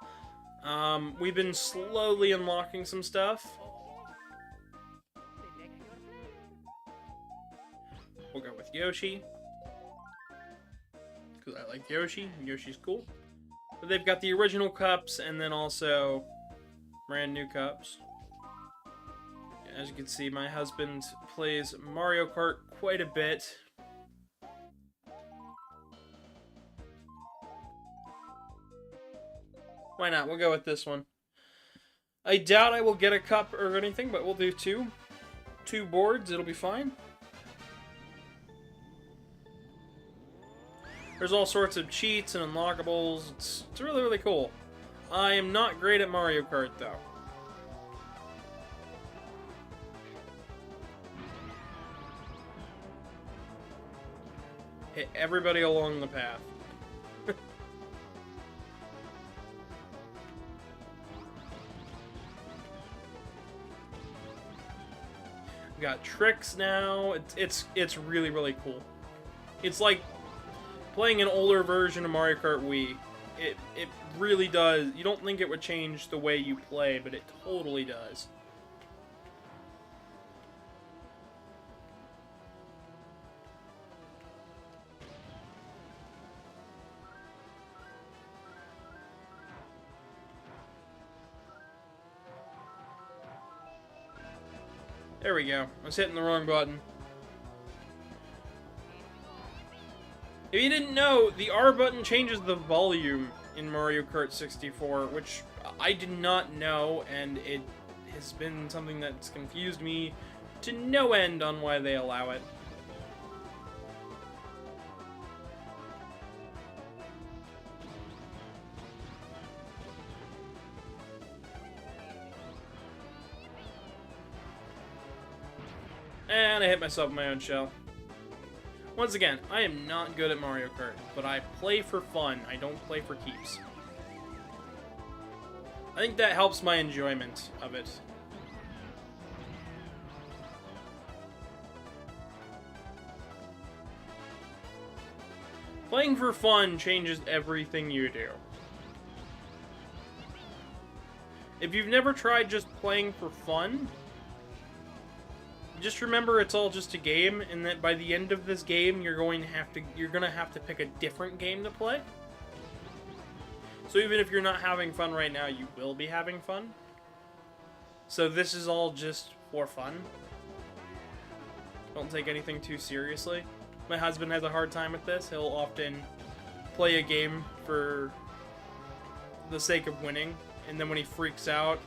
We've been slowly unlocking some stuff. We'll go with Yoshi. Because I like Yoshi, and Yoshi's cool. But they've got the original cups, and then also brand new cups. As you can see, my husband plays Mario Kart quite a bit. Why not? We'll go with this one. I doubt I will get a cup or anything, but we'll do two. 2 boards, it'll be fine. There's all sorts of cheats and unlockables. It's really, really cool. I am not great at Mario Kart, though. Hit everybody along the path. Got tricks now. It's really, really cool. It's like playing an older version of Mario Kart Wii. It really does. You don't think it would change the way you play, but it totally does. There we go. I was hitting the wrong button. If you didn't know, the R button changes the volume in Mario Kart 64, which I did not know, and it has been something that's confused me to no end on why they allow it. And I hit myself in my own shell. Once again, I am not good at Mario Kart, but I play for fun. I don't play for keeps. I think that helps my enjoyment of it. Playing for fun changes everything you do. If you've never tried just playing for fun, just remember it's all just a game, and that by the end of this game, you're gonna have to pick a different game to play. So even if you're not having fun right now, you will be having fun. So this is all just for fun. Don't take anything too seriously. My husband has a hard time with this. He'll often play a game for the sake of winning, and then when he freaks out,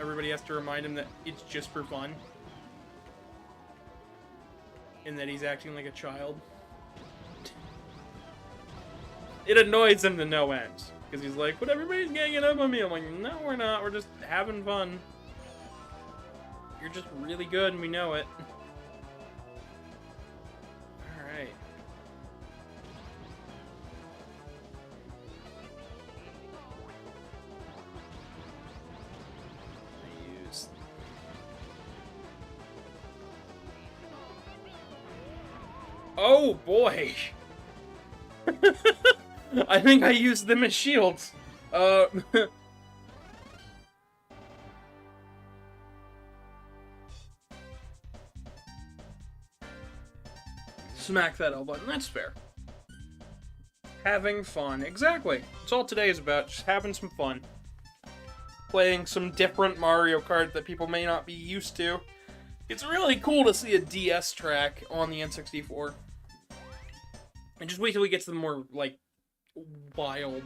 everybody has to remind him that it's just for fun. And that he's acting like a child. It annoys him to no end. Because he's like, but everybody's ganging up on me. I'm like, no, we're not. We're just having fun. You're just really good and we know it. Alright. Oh boy! I think I used them as shields. Smack that L button, that's fair. Having fun, exactly. That's all today is about, just having some fun. Playing some different Mario Kart that people may not be used to. It's really cool to see a DS track on the N64. And just wait till we get to the more, like, wild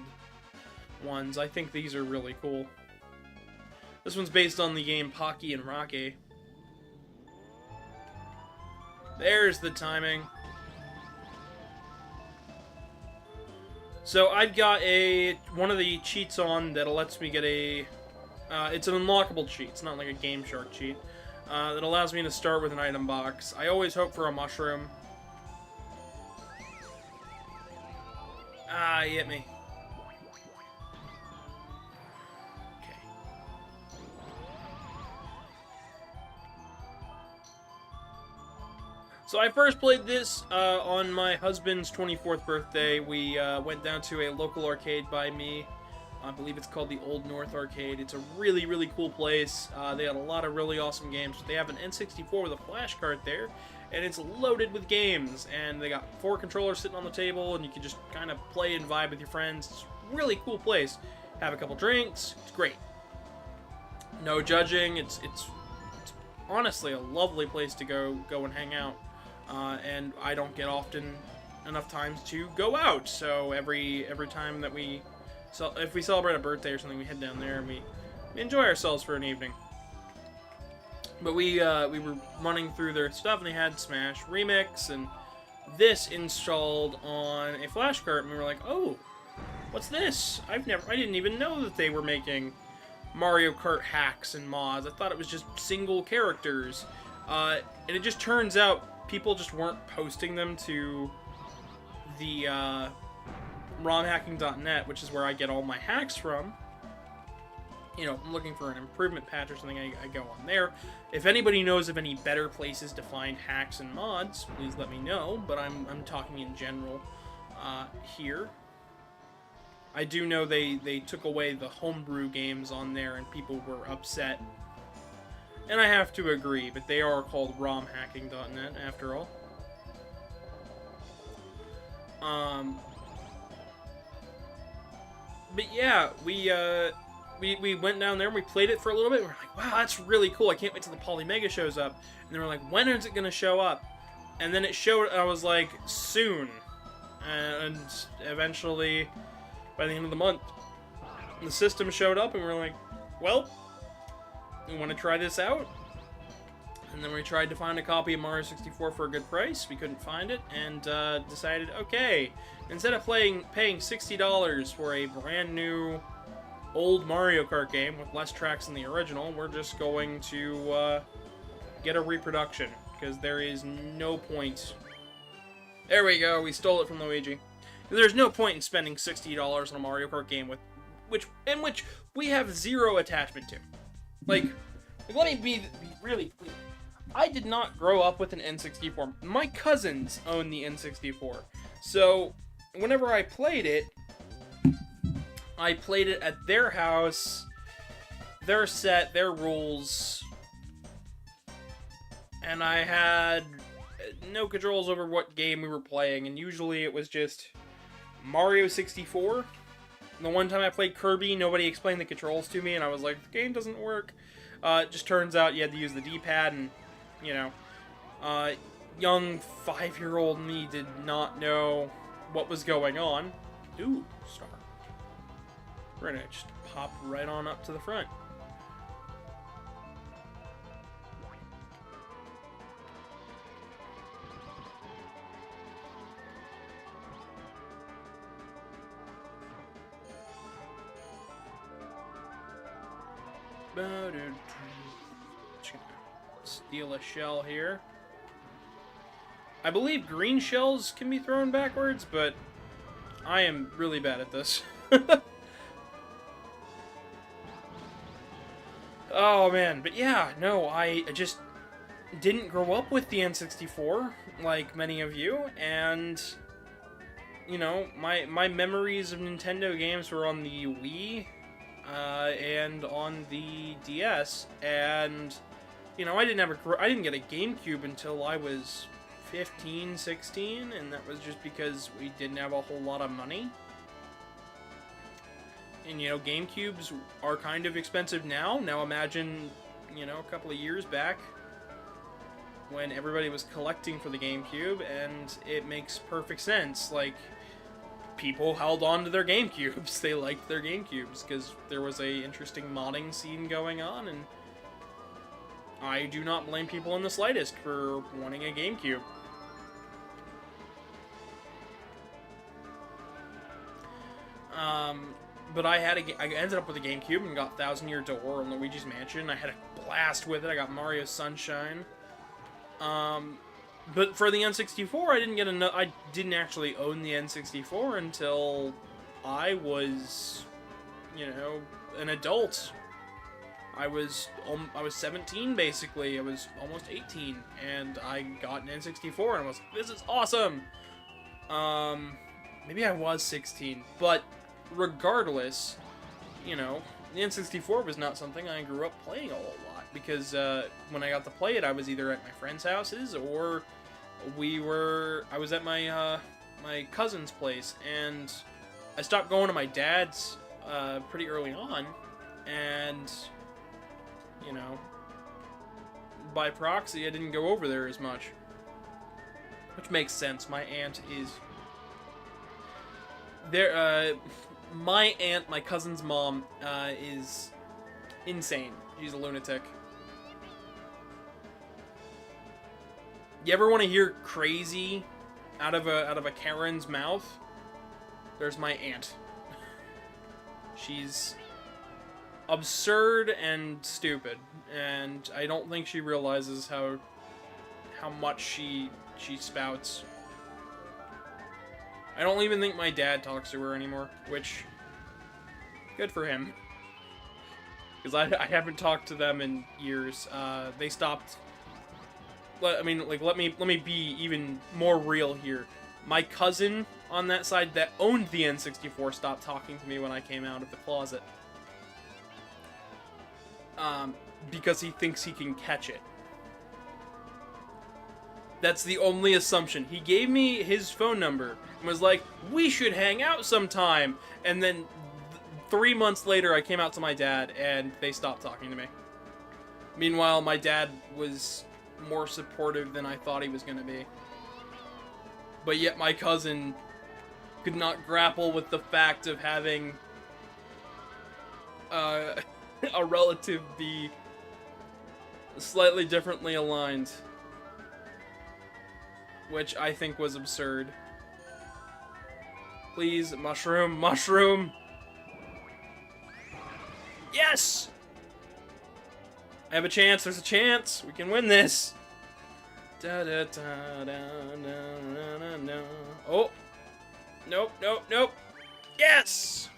ones. I think these are really cool. This one's based on the game Pocky and Rocky. There's the timing. So I've got one of the cheats on that lets me get a... it's an unlockable cheat. It's not like a Game Shark cheat. That allows me to start with an item box. I always hope for a mushroom. Ah, he hit me. Okay. So I first played this on my husband's 24th birthday. We went down to a local arcade by me. I believe it's called the Old North Arcade. It's a really, really cool place. They had a lot of really awesome games. They have an N64 with a flash cart there, and it's loaded with games. And they got 4 controllers sitting on the table, and you can just kind of play and vibe with your friends. It's a really cool place. Have a couple drinks. It's great. No judging. It's honestly a lovely place to go and hang out. And I don't get often enough times to go out, so every time that if we celebrate a birthday or something, we head down there and we enjoy ourselves for an evening. But we were running through their stuff, and they had Smash Remix and this installed on a flash cart, and we were like, oh, what's this? I didn't even know that they were making Mario Kart hacks and mods. I thought it was just single characters. And it just turns out people just weren't posting them to the romhacking.net, which is where I get all my hacks from. You know, I'm looking for an improvement patch or something, I go on there. If anybody knows of any better places to find hacks and mods, please let me know, but I'm talking in general here. I do know they took away the homebrew games on there and people were upset. And I have to agree, but they are called romhacking.net after all. But yeah, we went down there and we played it for a little bit. And we're like, wow, that's really cool. I can't wait till the Polymega shows up. And they were like, when is it going to show up? And then it showed, I was like, soon. And eventually, by the end of the month, the system showed up and we were like, well, we want to try this out. And then we tried to find a copy of Mario 64 for a good price. We couldn't find it, and decided, okay, instead of paying $60 for a brand new old Mario Kart game with less tracks than the original, we're just going to get a reproduction, because there is no point. There we go, we stole it from Luigi. There's no point in spending $60 on a Mario Kart game in which we have zero attachment to. Like let me be really clear. I did not grow up with an N64. My cousins own the N64. So, whenever I played it at their house, their set, their rules, and I had no controls over what game we were playing, and usually it was just Mario 64. The one time I played Kirby, nobody explained the controls to me, and I was like, the game doesn't work. It just turns out you had to use the D-pad, and, you know, young 5-year-old me did not know what was going on. Ooh, star. We're gonna just pop right on up to the front. Steal a shell here. I believe green shells can be thrown backwards, but I am really bad at this. Oh man, but yeah, no, I just didn't grow up with the N64 like many of you, and you know, my memories of Nintendo games were on the Wii and on the DS, and you know, I didn't get a GameCube until I was 15, 16, and that was just because we didn't have a whole lot of money. And, you know, GameCubes are kind of expensive now. Now imagine, you know, a couple of years back when everybody was collecting for the GameCube, and it makes perfect sense. Like, people held on to their GameCubes. They liked their GameCubes because there was a interesting modding scene going on, and I do not blame people in the slightest for wanting a GameCube. But I ended up with a GameCube and got 1000 Year Door and Luigi's Mansion. I had a blast with it. I got Mario Sunshine. But for the N64, I didn't actually own the N64 until I was, you know, an adult. I was 17 basically. I was almost 18, and I got an N64, and I was like, this is awesome. Maybe I was 16, but regardless, you know, the N64 was not something I grew up playing a whole lot, because when I got to play it, I was either at my friends' houses or I was at my my cousin's place, and I stopped going to my dad's pretty early on, and you know, by proxy, I didn't go over there as much. Which makes sense. My aunt is... my aunt, my cousin's mom, is insane. She's a lunatic. You ever want to hear crazy out of a Karen's mouth? There's my aunt. She's absurd and stupid, and I don't think she realizes how much she spouts. I don't even think my dad talks to her anymore, which, good for him. Because I haven't talked to them in years. They stopped. I mean, like, let me be even more real here. My cousin on that side that owned the N64 stopped talking to me when I came out of the closet. Because he thinks he can catch it. That's the only assumption. He gave me his phone number and was like, we should hang out sometime. And then 3 months later, I came out to my dad and they stopped talking to me. Meanwhile, my dad was more supportive than I thought he was going to be. But yet my cousin could not grapple with the fact of having a relative be slightly differently aligned. Which I think was absurd. Please, mushroom, mushroom! Yes! I have a chance, there's a chance! We can win this! Da, da, da, da, da, da, da. Oh! Nope, nope, nope! Yes!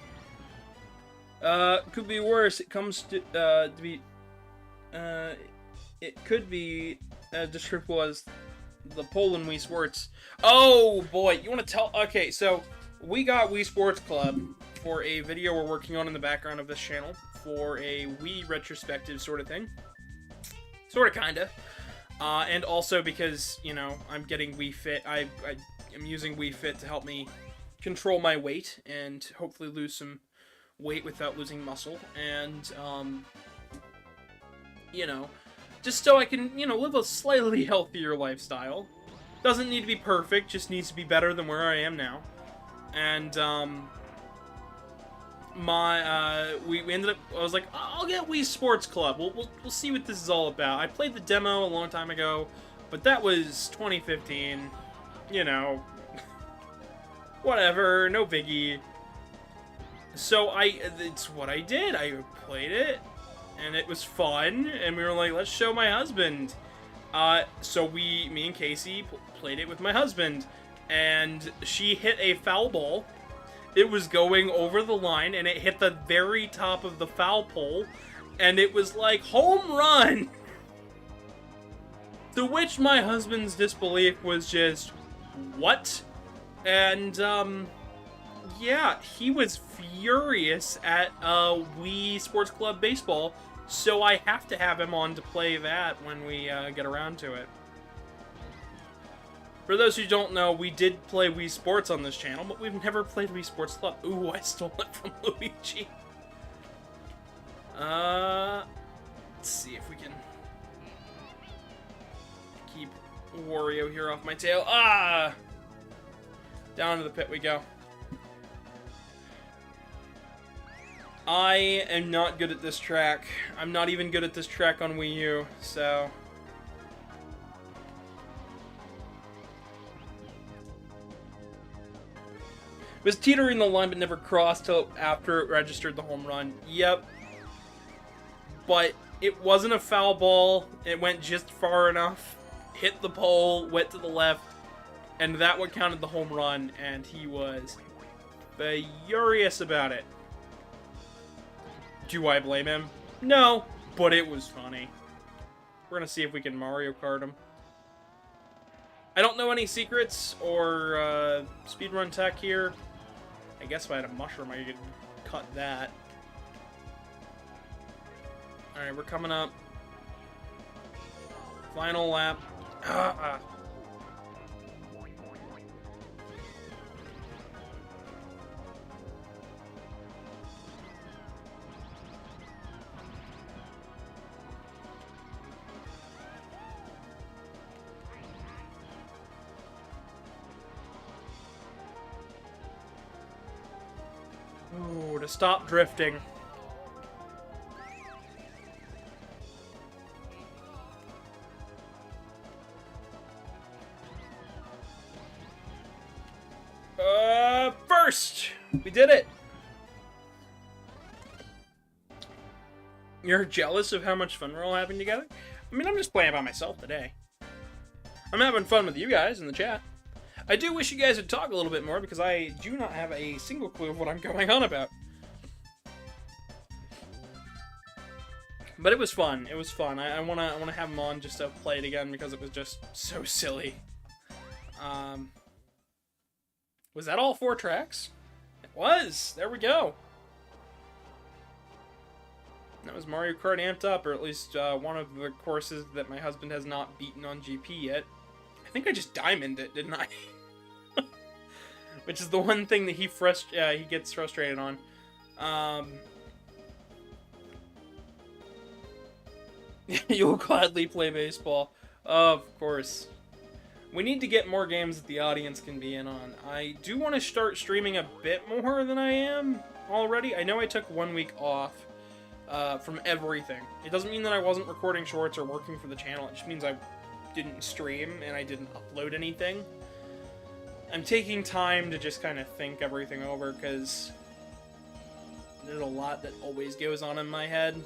Could be worse. It comes to be... it could be describable as the Poland Wii Sports. Oh, boy! You want to tell... Okay, so, we got Wii Sports Club for a video we're working on in the background of this channel for a Wii retrospective sort of thing. Sort of, kinda. And also because, you know, I'm getting Wii Fit. I am using Wii Fit to help me control my weight and hopefully lose some weight without losing muscle. And, you know, just so I can, you know, live a slightly healthier lifestyle. Doesn't need to be perfect, just needs to be better than where I am now. And, we ended up, I was like, I'll get Wii Sports Club. We'll see what this is all about. I played the demo a long time ago, but that was 2015. You know, whatever, no biggie. So it's what I did. I played it, and it was fun, and we were like, let's show my husband. So me and Casey played it with my husband, and she hit a foul ball. It was going over the line, and it hit the very top of the foul pole, and it was like, home run! To which my husband's disbelief was just, what? And, yeah, he was furious at Wii Sports Club Baseball, so I have to have him on to play that when we get around to it. For those who don't know, we did play Wii Sports on this channel, but we've never played Wii Sports Club. Ooh, I stole it from Luigi. Let's see if we can keep Wario here off my tail. Ah! Down to the pit we go. I am not good at this track. I'm not even good at this track on Wii U, so... was teetering the line but never crossed till after it registered the home run. Yep. But it wasn't a foul ball. It went just far enough. Hit the pole, went to the left, and that one counted the home run, and he was furious about it. Do I blame him? No, but it was funny. We're gonna see if we can Mario Kart him. I don't know any secrets or speedrun tech here. I guess if I had a mushroom, I could cut that. Alright, we're coming up. Final lap. to stop drifting. First! We did it! You're jealous of how much fun we're all having together? I mean, I'm just playing by myself today. I'm having fun with you guys in the chat. I do wish you guys would talk a little bit more because I do not have a single clue of what I'm going on about. But it was fun. It was fun. I wanna have them on just to play it again because it was just so silly. Was that all 4 tracks? It was! There we go! That was Mario Kart Amped Up, or at least one of the courses that my husband has not beaten on GP yet. I think I just diamonded it, didn't I? Which is the one thing that he gets frustrated on. You'll gladly play baseball. Of course. We need to get more games that the audience can be in on. I do want to start streaming a bit more than I am already. I know I took 1 week off from everything. It doesn't mean that I wasn't recording shorts or working for the channel. It just means I didn't stream and I didn't upload anything. I'm taking time to just kind of think everything over because there's a lot that always goes on in my head.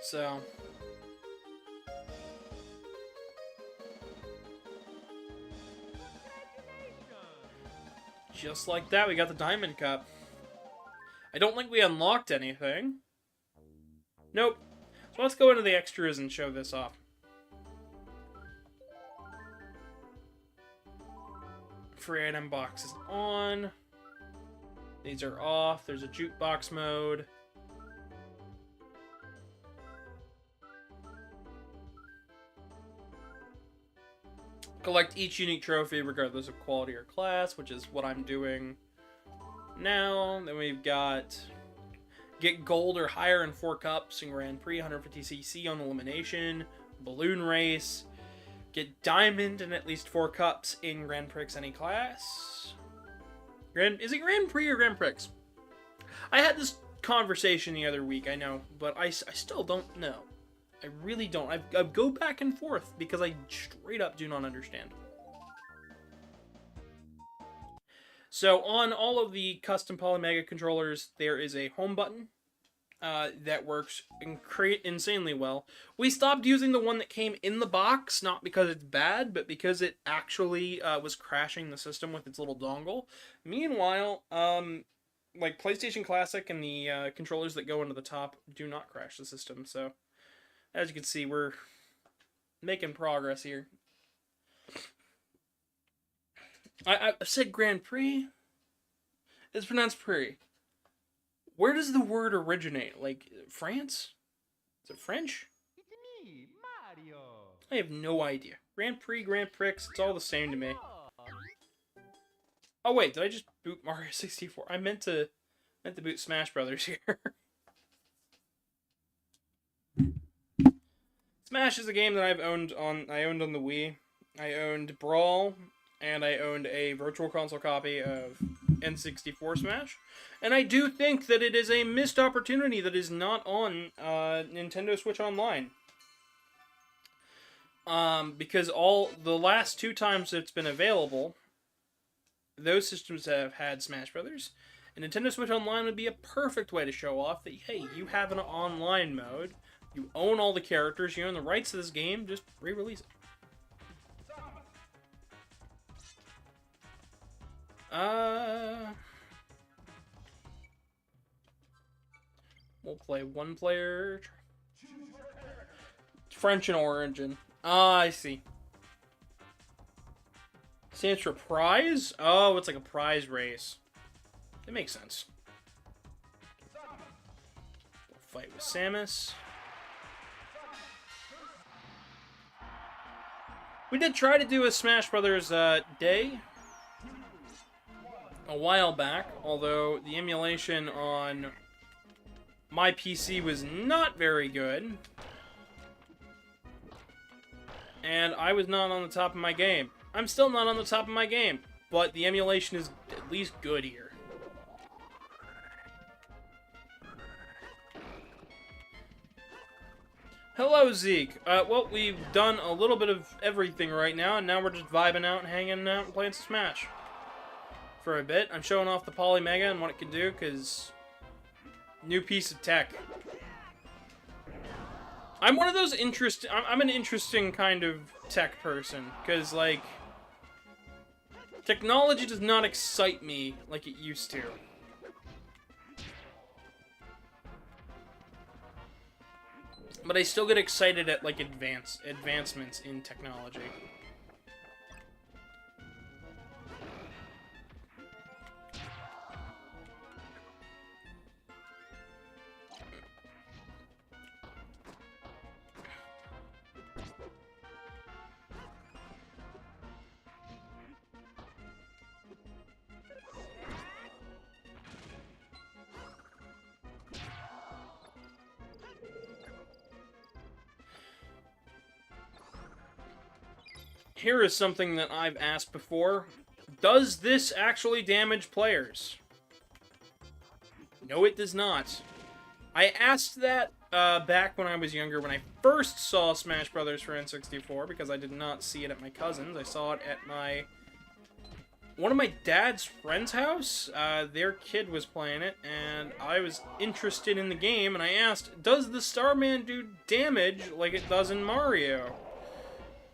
So, just like that, we got the Diamond Cup. I don't think we unlocked anything. Nope. So let's go into the extras and show this off. Free item box is on. These are off. There's a jukebox mode. Collect each unique trophy regardless of quality or class, which is what I'm doing now. Then we've got get gold or higher in 4 cups in Grand Prix, 150cc on elimination, balloon race, get diamond in at least 4 cups in Grand Prix any class. Is it Grand Prix or Grand Prix? I had this conversation the other week, I know, but I still don't know. I really don't. I go back and forth because I straight up do not understand. So on all of the custom Polymega controllers, there is a home button that works insanely well. We stopped using the one that came in the box, not because it's bad, but because it actually was crashing the system with its little dongle. Meanwhile, like PlayStation Classic and the controllers that go into the top do not crash the system, so as you can see, we're making progress here. I said Grand Prix. It's pronounced Prix. Where does the word originate? Like, France? Is it French? It's me, Mario. I have no idea. Grand Prix, Grand Prix, it's all the same to me. Oh wait, did I just boot Mario 64? I meant to boot Smash Brothers here. Smash is a game that I owned on the Wii. I owned Brawl, and I owned a Virtual Console copy of N64 Smash. And I do think that it is a missed opportunity that is not on Nintendo Switch Online. Because the last 2 times it's been available, those systems have had Smash Brothers. And Nintendo Switch Online would be a perfect way to show off that, hey, you have an online mode. You own all the characters, you own the rights to this game, just re-release it. We'll play 1 player. French in origin. Ah, I see. Stands for prize? Oh, it's like a prize race. It makes sense. We'll fight with Samus. We did try to do a Smash Brothers day a while back, although the emulation on my PC was not very good, and I was not on the top of my game. I'm still not on the top of my game, but the emulation is at least good here. Hello, Zeke. Well, we've done a little bit of everything right now, and now we're just vibing out and hanging out and playing some Smash. For a bit. I'm showing off the Poly Mega and what it can do, because... new piece of tech. I'm one of those I'm an interesting kind of tech person, because, like... technology does not excite me like it used to. But I still get excited at, like, advancements in technology. Here is something that I've asked before. Does this actually damage players? No, it does not. I asked that back when I was younger, when I first saw Smash Brothers for N64, because I did not see it at my cousin's. I saw it at one of my dad's friend's house. Their kid was playing it, and I was interested in the game, and I asked, does the Starman do damage like it does in Mario?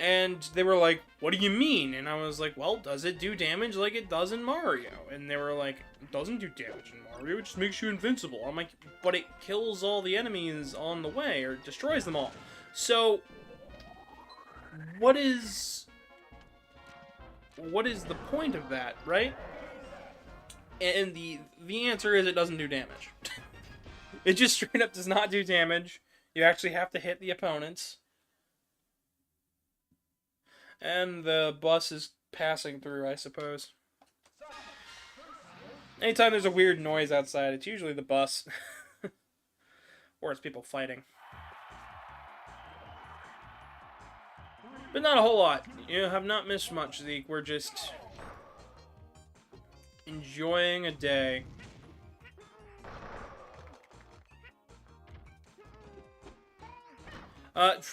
And they were like, what do you mean? And I was like, well, does it do damage like it does in Mario? And they were like, it doesn't do damage in Mario, it just makes you invincible. I'm like, but it kills all the enemies on the way, or destroys them all. So, what is the point of that, right? And the answer is it doesn't do damage. It just straight up does not do damage. You actually have to hit the opponents. And the bus is passing through, I suppose. Anytime there's a weird noise outside, it's usually the bus. Or it's people fighting. But not a whole lot. You have not missed much, Zeke. We're just enjoying a day.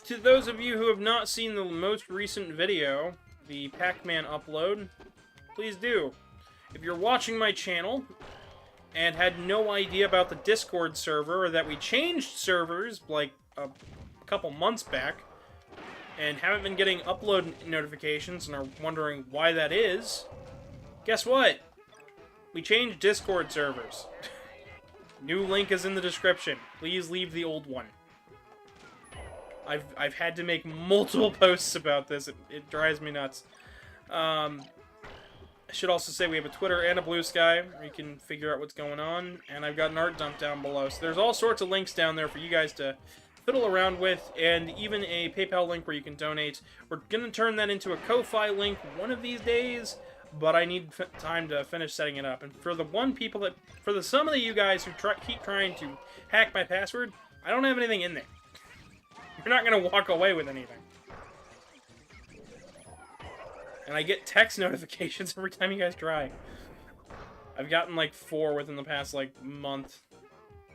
To those of you who have not seen the most recent video, the Pac-Man upload, please do. If you're watching my channel and had no idea about the Discord server, or that we changed servers like a couple months back, and haven't been getting upload notifications and are wondering why that is, guess what? We changed Discord servers. New link is in the description. Please leave the old one. I've had to make multiple posts about this. It drives me nuts. I should also say we have a Twitter and a Blue Sky where you can figure out what's going on. And I've got an art dump down below. So there's all sorts of links down there for you guys to fiddle around with. And even a PayPal link where you can donate. We're going to turn that into a Ko-Fi link one of these days. But I need time to finish setting it up. And for the some of you guys who keep trying to hack my password, I don't have anything in there. You're not going to walk away with anything. And I get text notifications every time you guys try. I've gotten like 4 within the past like month.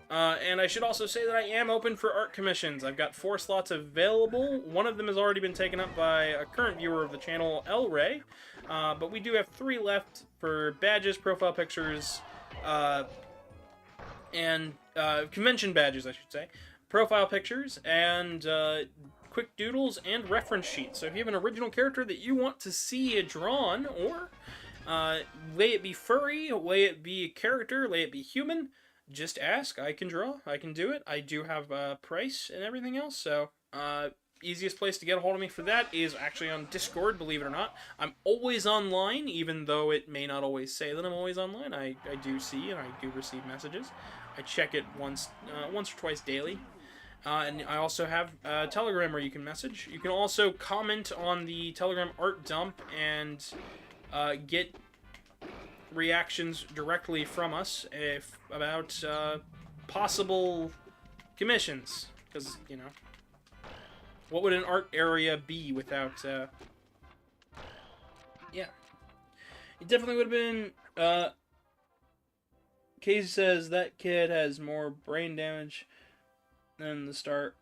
And I should also say that I am open for art commissions. I've got 4 slots available. One of them has already been taken up by a current viewer of the channel, El Ray. But we do have 3 left for badges, profile pictures, and convention badges, I should say. Profile pictures, and quick doodles, and reference sheets. So if you have an original character that you want to see drawn, or may it be furry, may it be a character, may it be human, just ask. I can draw. I can do it. I do have a price and everything else, so easiest place to get a hold of me for that is actually on Discord, believe it or not. I'm always online, even though it may not always say that I'm always online. I do see and I do receive messages. I check it once or twice daily. And I also have Telegram where you can message. You can also comment on the Telegram art dump and get reactions directly from us about possible commissions. Because, you know, what would an art area be without Yeah. It definitely would have been, Casey says that kid has more brain damage than the start,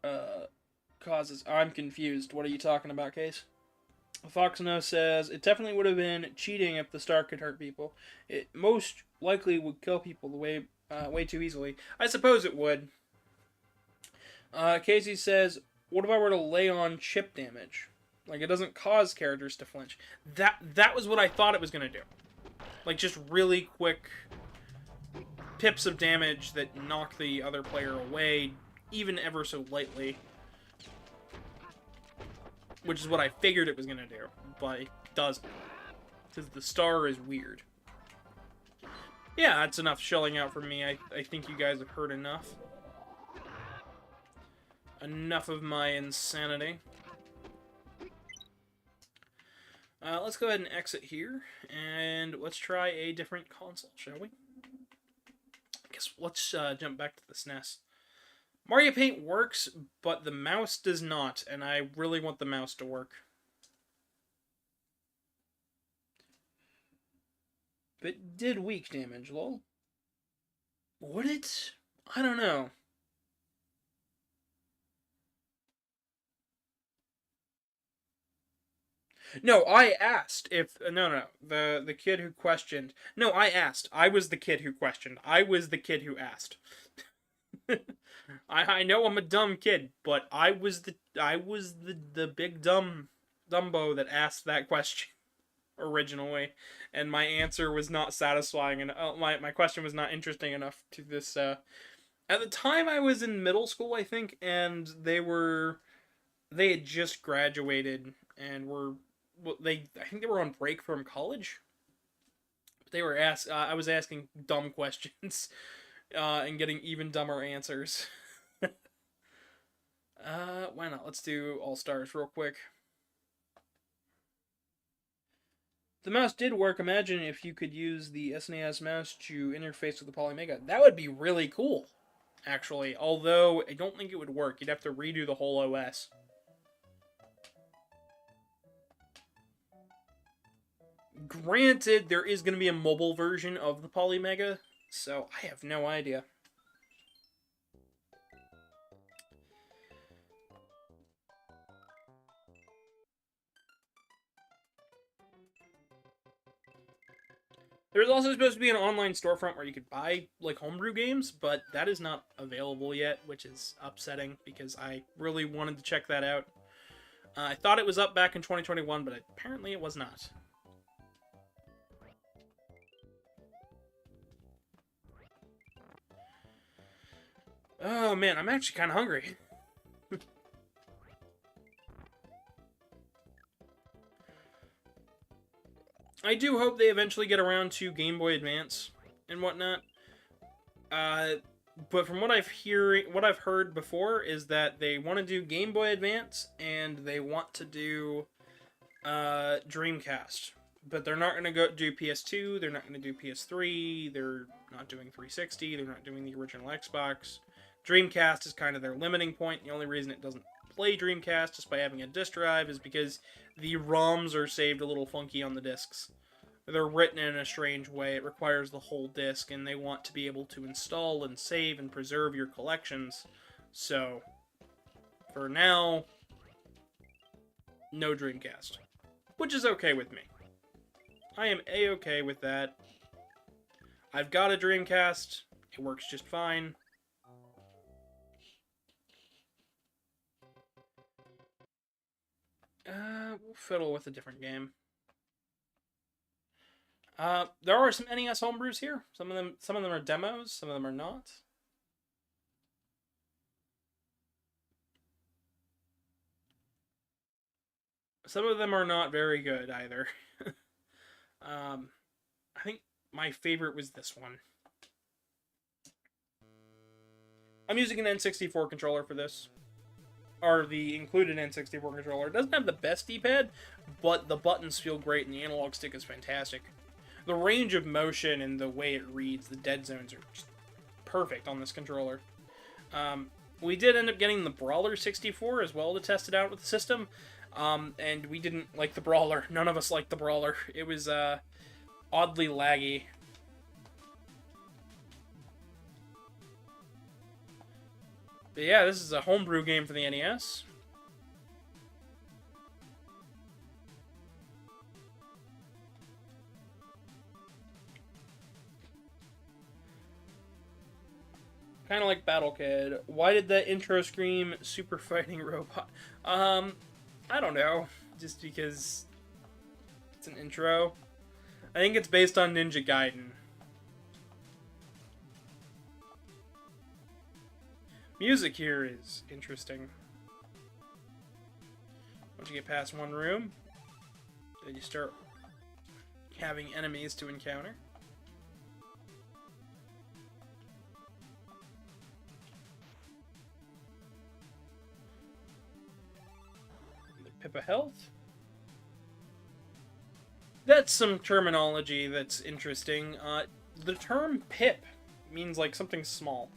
causes. I'm confused. What are you talking about, Case? Foxno says it definitely would have been cheating if the star could hurt people. It most likely would kill people way too easily. I suppose it would. Casey says, what if I were to lay on chip damage? Like, it doesn't cause characters to flinch. That was what I thought it was going to do. Like, just really quick pips of damage that knock the other player away, even ever so lightly. Which is what I figured it was going to do, but it doesn't. Because the star is weird. Yeah, that's enough shelling out from me. I think you guys have heard enough. Enough of my insanity. Let's go ahead and exit here, and let's try a different console, shall we? I guess let's jump back to the SNES. Mario Paint works, but the mouse does not, and I really want the mouse to work. But did weak damage, lol. Would it? I don't know. No, I asked if no, the kid who questioned. No, I asked. I was the kid who questioned. I was the kid who asked. I know I'm a dumb kid, but I was the big Dumbo that asked that question originally, and my answer was not satisfying, and my question was not interesting enough to this. At the time, I was in middle school, I think, and they had just graduated and were. I think they were on break from college. They were I was asking dumb questions, and getting even dumber answers. Why not? Let's do All Stars real quick. The mouse did work. Imagine if you could use the SNES mouse to interface with the Polymega. That would be really cool, actually. Although I don't think it would work. You'd have to redo the whole OS. Granted, there is going to be a mobile version of the Polymega, so I have no idea. There's also supposed to be an online storefront where you could buy, like, homebrew games, but that is not available yet, which is upsetting, because I really wanted to check that out. I thought it was up back in 2021, but apparently it was not. Oh man, I'm actually kind of hungry. I do hope they eventually get around to Game Boy Advance and whatnot. But from what I've heard before is that they want to do Game Boy Advance and they want to do Dreamcast. But they're not going to do PS2, they're not going to do PS3, they're not doing 360, they're not doing the original Xbox. Dreamcast is kind of their limiting point. The only reason it doesn't play Dreamcast just by having a disk drive is because the ROMs are saved a little funky on the discs. They're written in a strange way. It requires the whole disc, and they want to be able to install and save and preserve your collections. So, for now, no Dreamcast. Which is okay with me. I am A-okay with that. I've got a Dreamcast. It works just fine. We'll fiddle with a different game. There are some NES homebrews here. Some of them are demos. Some of them are not. Some of them are not very good either. I think my favorite was this one. I'm using an N64 controller for this. Or the included N64 controller. It doesn't have the best D-pad, but the buttons feel great and the analog stick is fantastic. The range of motion and the way it reads, the dead zones are just perfect on this controller. We did end up getting the Brawler 64 as well to test it out with the system. And we didn't like the brawler. None of us liked the brawler. It was oddly laggy. But yeah, this is a homebrew game for the NES. Kind of like Battle Kid. Why did that intro scream super fighting robot? I don't know. Just because it's an intro. I think it's based on Ninja Gaiden. Music here is interesting. Once you get past one room, then you start having enemies to encounter. Pippa health. That's some terminology that's interesting. The term pip means like something small.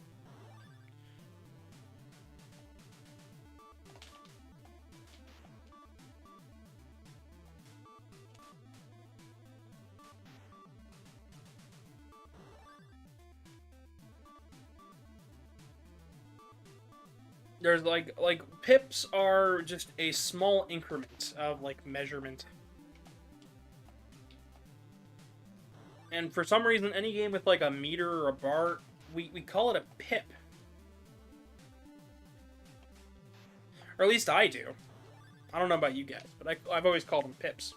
There's like pips are just a small increment of like measurement. And for some reason, any game with like a meter or a bar, we call it a pip. Or at least I do. I don't know about you guys, but I've always called them pips.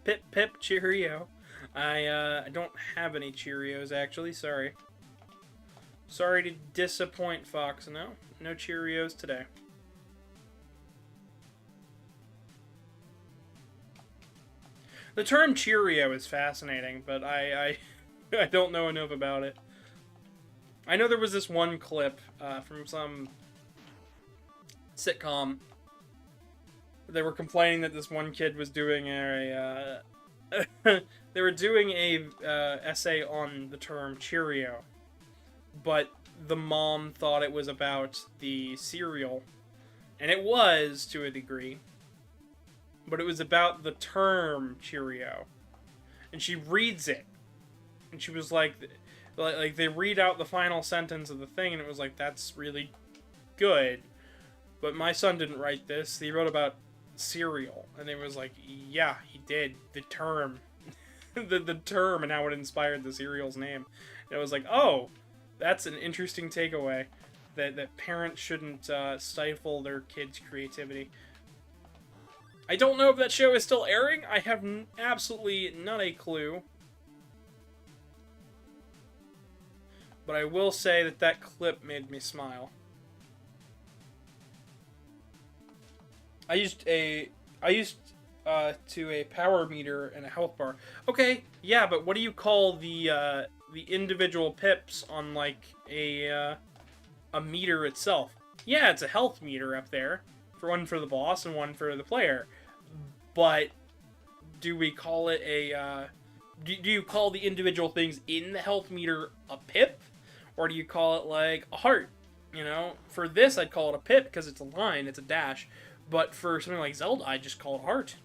Pip, pip, Cheerio. I don't have any Cheerios, actually. Sorry. Sorry to disappoint, Fox. No Cheerios today. The term Cheerio is fascinating, but I don't know enough about it. I know there was this one clip from some sitcom. They were complaining that this one kid was doing a they were doing a essay on the term Cheerio, but the mom thought it was about the cereal, and it was to a degree, but it was about the term Cheerio, and she reads it, and she was like they read out the final sentence of the thing, and it was like, that's really good, but my son didn't write this. He wrote about cereal, and it was like, yeah, he did. The term the term and how it inspired the cereal's name. And it was like, oh, that's an interesting takeaway, that parents shouldn't stifle their kids' creativity. I don't know if that show is still airing. I have absolutely not a clue, but I will say that clip made me smile. I used to a power meter and a health bar. Okay, yeah, but what do you call the individual pips on like a meter itself? Yeah, it's a health meter up there, for one for the boss and one for the player. But do we call it a do you call the individual things in the health meter a pip, or do you call it like a heart? You know, for this I'd call it a pip because it's a line, it's a dash. But for something like Zelda, I just call it heart.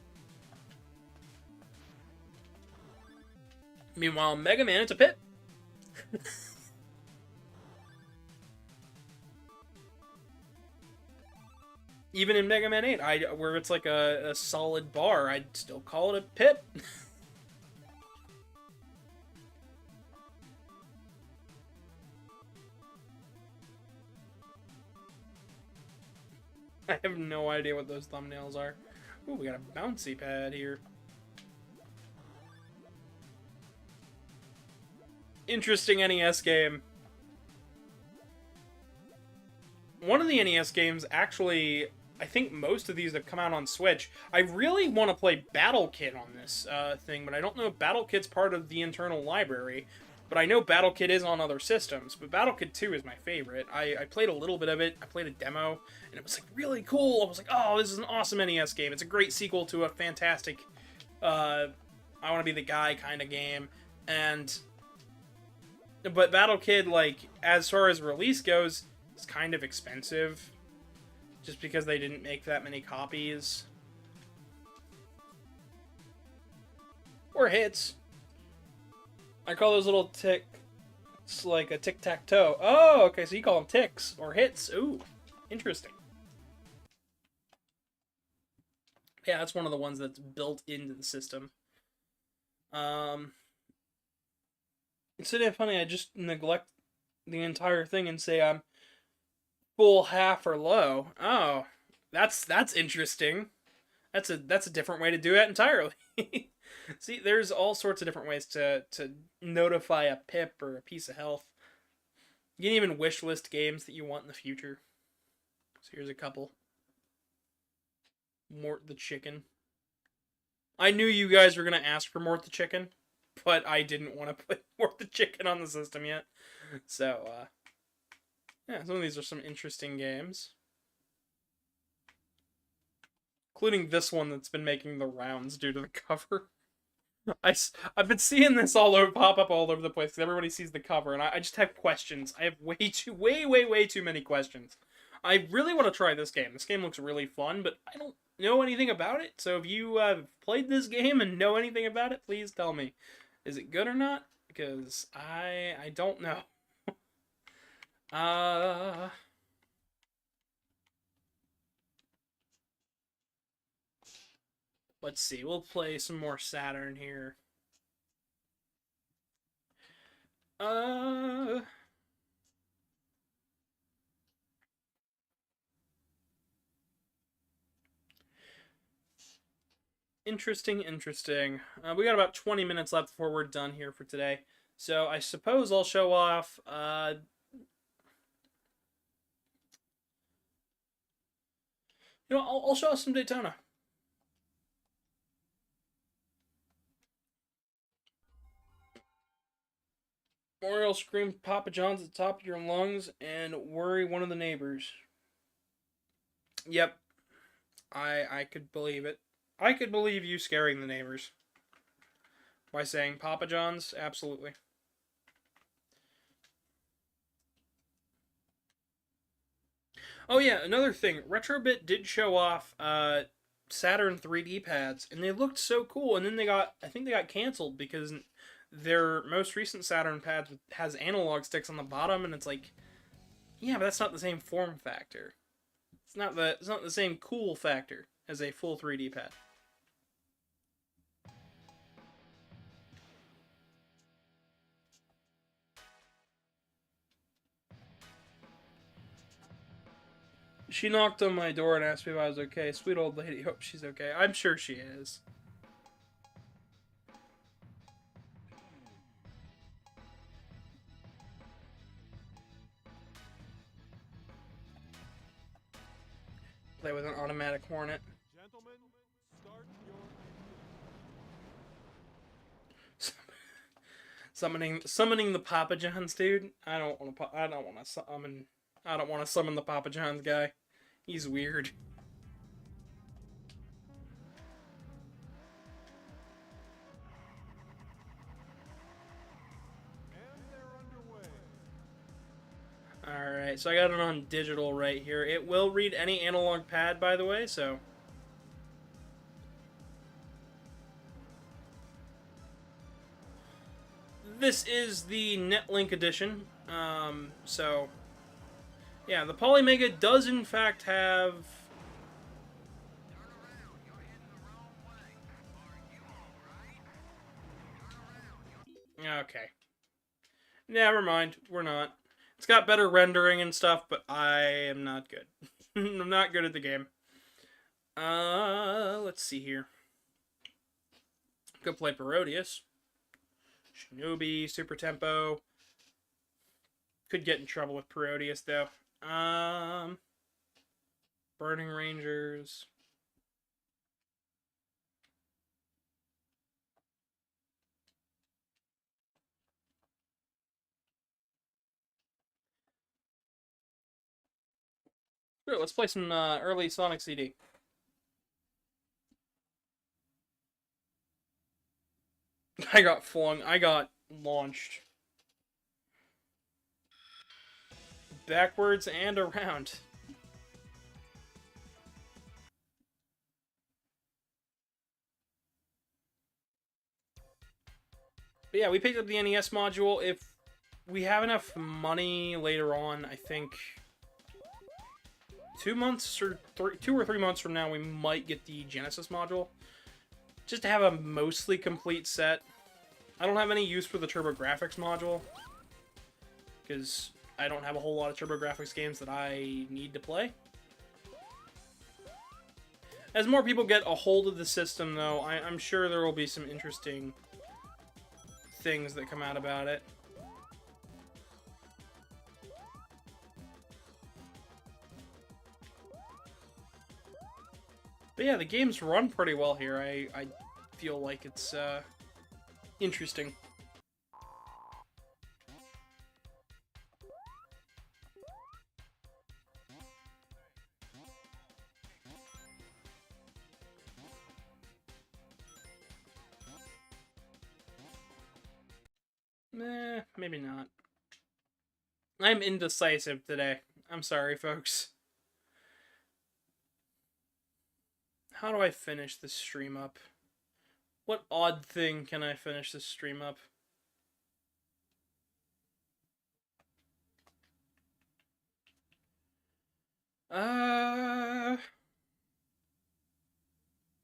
Meanwhile, Mega Man, it's a pip. Even in Mega Man 8, where it's like a solid bar, I'd still call it a pip. I have no idea what those thumbnails are. Ooh, we got a bouncy pad here. Interesting NES game. One of the NES games, actually, I think most of these have come out on Switch. I really want to play Battle Kid on this thing, but I don't know if Battle Kid's part of the internal library. But I know Battle Kid is on other systems, but Battle Kid 2 is my favorite. I played a little bit of it, I played a demo, and it was like really cool. I was like, oh, this is an awesome NES game. It's a great sequel to a fantastic, I want to be the guy kind of game. And But Battle Kid, like, as far as release goes, is kind of expensive. Just because they didn't make that many copies. Or hits. I call those little ticks like a tic-tac-toe. Oh, okay, so you call them ticks or hits. Ooh, interesting. Yeah, that's one of the ones that's built into the system. Instead of funny, I just neglect the entire thing and say I'm full, half, or low. Oh, that's interesting. That's a different way to do it entirely. See, there's all sorts of different ways to notify a pip or a piece of health. You can even wish list games that you want in the future. So here's a couple. Mort the Chicken. I knew you guys were gonna ask for Mort the Chicken, but I didn't want to put Mort the Chicken on the system yet. So, yeah, some of these are some interesting games. Including this one that's been making the rounds due to the cover. I've been seeing this pop up all over the place because everybody sees the cover, and I just have questions. I have way too many questions. I really want to try this game. This game looks really fun, but I don't know anything about it. So if you have played this game and know anything about it, please tell me. Is it good or not? Because I don't know. Let's see. We'll play some more Saturn here. Interesting. We got about 20 minutes left before we're done here for today. So I suppose I'll show off, I'll show off some Daytona. Oriole scream Papa John's at the top of your lungs and worry one of the neighbors. Yep. I could believe it. I could believe you scaring the neighbors. By saying Papa John's? Absolutely. Oh yeah, another thing. Retrobit did show off Saturn 3D pads, and they looked so cool, and then I think they got canceled because their most recent Saturn pads has analog sticks on the bottom, and it's like, yeah, but that's not the same form factor. It's not the same cool factor as a full 3D pad. She knocked on my door and asked me if I was okay. Sweet old lady. Hope she's okay. I'm sure she is. Play with an automatic Hornet. Gentlemen, start your Summoning the Papa John's, dude. I don't want to summon the Papa John's guy. He's weird. and they're underway. Alright, so I got it on digital right here. It will read any analog pad, by the way, so... This is the Netlink edition, so... Yeah, the Polymega does in fact have... Okay. Never mind, we're not. It's got better rendering and stuff, but I am not good. I'm not good at the game. Let's see here. Could play Parodius. Shinobi, Super Tempo. Could get in trouble with Parodius, though. Burning Rangers. Sure, let's play some early Sonic CD. I got launched. backwards and around. But yeah, we picked up the NES module. If we have enough money later on, I think 2 months or 2 or 3 months from now, we might get the Genesis module. Just to have a mostly complete set. I don't have any use for the TurboGrafx module, because I don't have a whole lot of TurboGrafx games that I need to play. As more people get a hold of the system, though, I'm sure there will be some interesting things that come out about it. But yeah, the games run pretty well here. I feel like it's interesting. Maybe not. I'm indecisive today. I'm sorry, folks. How do I finish this stream up? What odd thing can I finish this stream up?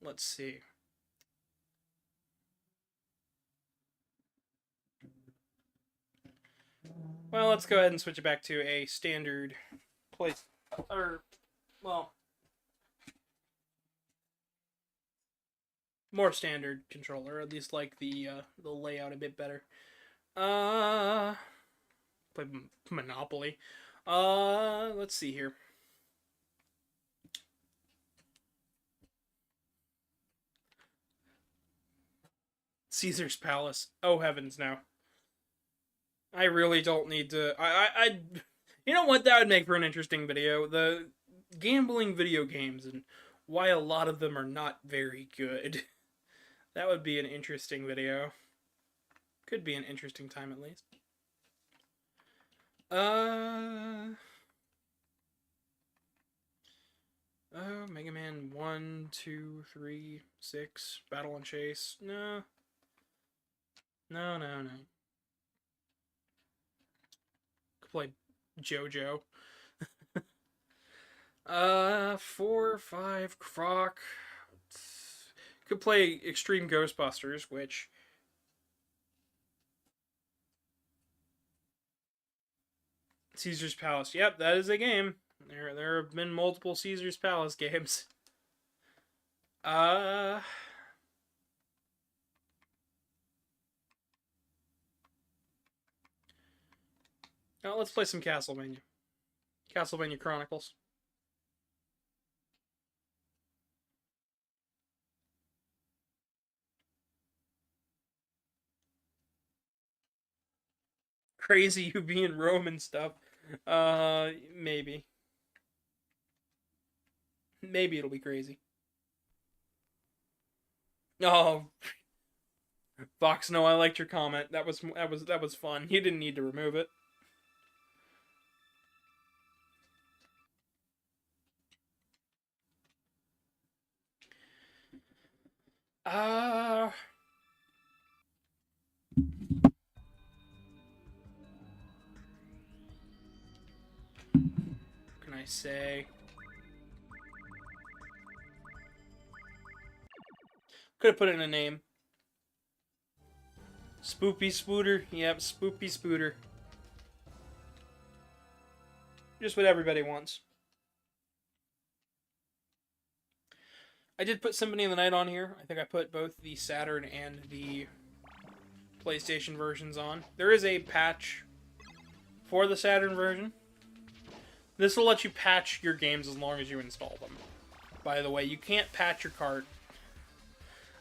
Let's see. Well, let's go ahead and switch it back to a standard place, or, well, more standard controller. At least like the layout a bit better. Play Monopoly. Let's see here. Caesar's Palace. Oh heavens, no. I really don't need to. You know what? That would make for an interesting video. The gambling video games and why a lot of them are not very good. That would be an interesting video. Could be an interesting time at least. Oh, Mega Man 1, 2, 3, 6, Battle and Chase. No. No. Could play JoJo. 4, 5, Croc. Could play Extreme Ghostbusters, which... Caesar's Palace. Yep, that is a game. There have been multiple Caesar's Palace games. Now let's play some Castlevania. Castlevania Chronicles. Crazy you be in Rome and stuff. Maybe. Maybe it'll be crazy. Oh, Fox, no, I liked your comment. That was fun. You didn't need to remove it. What can I say? Could have put in a name. Spoopy Spooter. Yep, Spoopy Spooter. Just what everybody wants. I did put Symphony of the Night on here. I think I put both the Saturn and the PlayStation versions on. There is a patch for the Saturn version. This will let you patch your games as long as you install them. By the way, you can't patch your cart.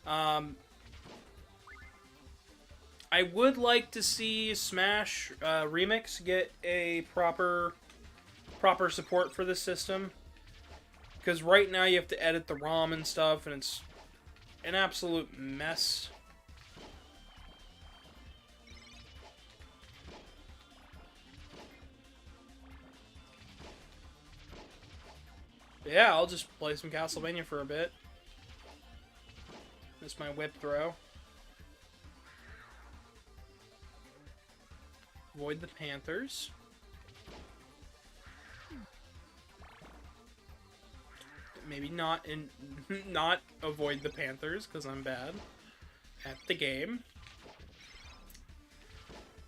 I would like to see Smash Remix get a proper support for this system. Because right now you have to edit the ROM and stuff, and it's an absolute mess. Yeah, I'll just play some Castlevania for a bit. This my whip throw. Avoid the Panthers. Maybe not not avoid the Panthers because I'm bad at the game.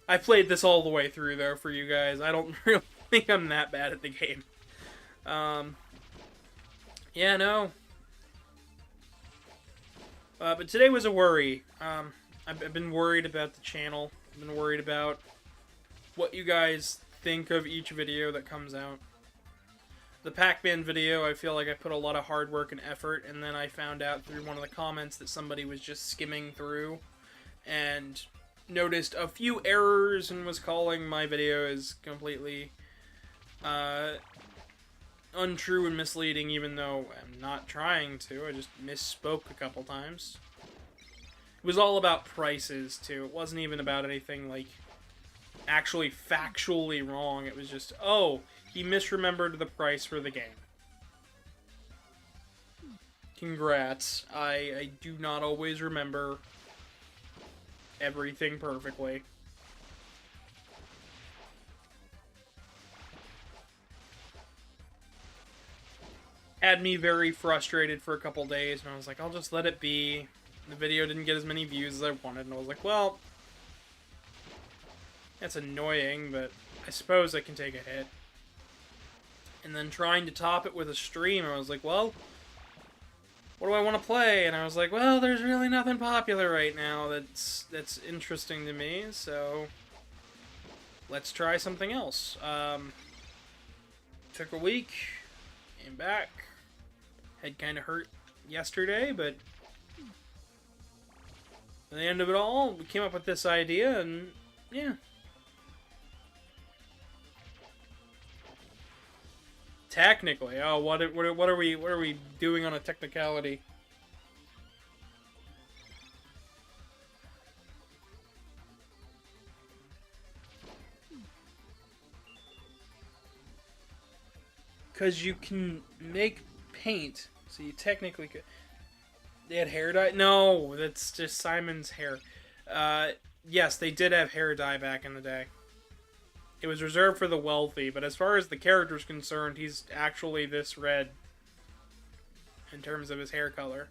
I played this all the way through though for you guys. I don't really think I'm that bad at the game. Yeah, no. But today was a worry. I've been worried about the channel. I've been worried about what you guys think of each video that comes out. The Pac-Man video, I feel like I put a lot of hard work and effort, and then I found out through one of the comments that somebody was just skimming through and noticed a few errors and was calling my video as completely untrue and misleading, even though I'm not trying to. I just misspoke a couple times. It was all about prices, too. It wasn't even about anything, like, actually factually wrong. It was just, oh, he misremembered the price for the game. Congrats. I do not always remember everything perfectly. Had me very frustrated for a couple days, and I was like, I'll just let it be. The video didn't get as many views as I wanted, and I was like, well, that's annoying, but I suppose I can take a hit. And then trying to top it with a stream, I was like, well, what do I want to play? And I was like, well, there's really nothing popular right now that's interesting to me, so let's try something else. Took a week, came back, head kind of hurt yesterday, but at the end of it all, we came up with this idea, and yeah. Technically, oh, what are we doing on a technicality? Because you can make paint, so you technically could. They had hair dye? No, that's just Simon's hair. Yes, they did have hair dye back in the day. It was reserved for the wealthy, but as far as the character's concerned, he's actually this red in terms of his hair color.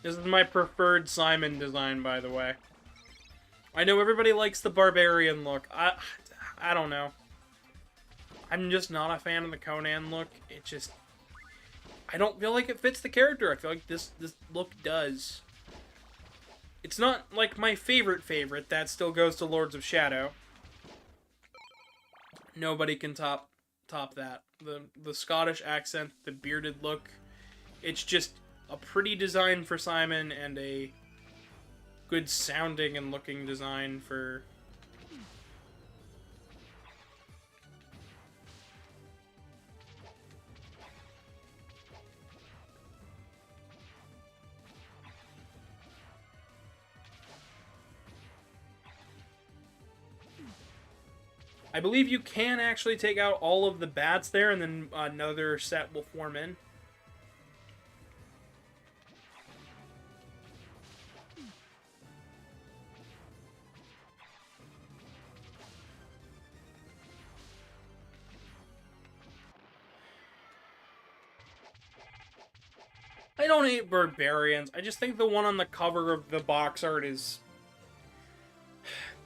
This is my preferred Simon design, by the way. I know everybody likes the barbarian look. I don't know. I'm just not a fan of the Conan look. It just... I don't feel like it fits the character. I feel like this look does. It's not like my favorite. That still goes to Lords of Shadow. Nobody can top that. The Scottish accent, the bearded look. It's just a pretty design for Simon and a good sounding and looking design for... I believe you can actually take out all of the bats there, and then another set will form in. I don't hate barbarians. I just think the one on the cover of the box art is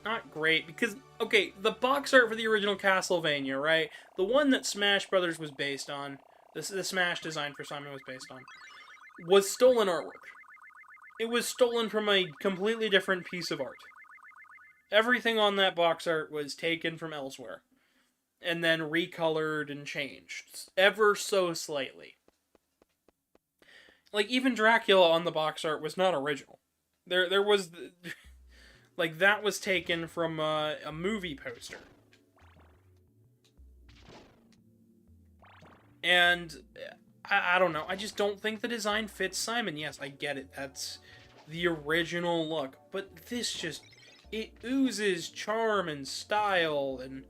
not great, because, okay, the box art for the original Castlevania, right? The one that Smash Brothers was based on, the Smash design for Simon was based on, was stolen artwork. It was stolen from a completely different piece of art. Everything on that box art was taken from elsewhere, and then recolored and changed, ever so slightly. Like, even Dracula on the box art was not original. There was... Like, that was taken from a movie poster. And, I don't know, I just don't think the design fits Simon. Yes, I get it, that's the original look. But this just, it oozes charm and style, and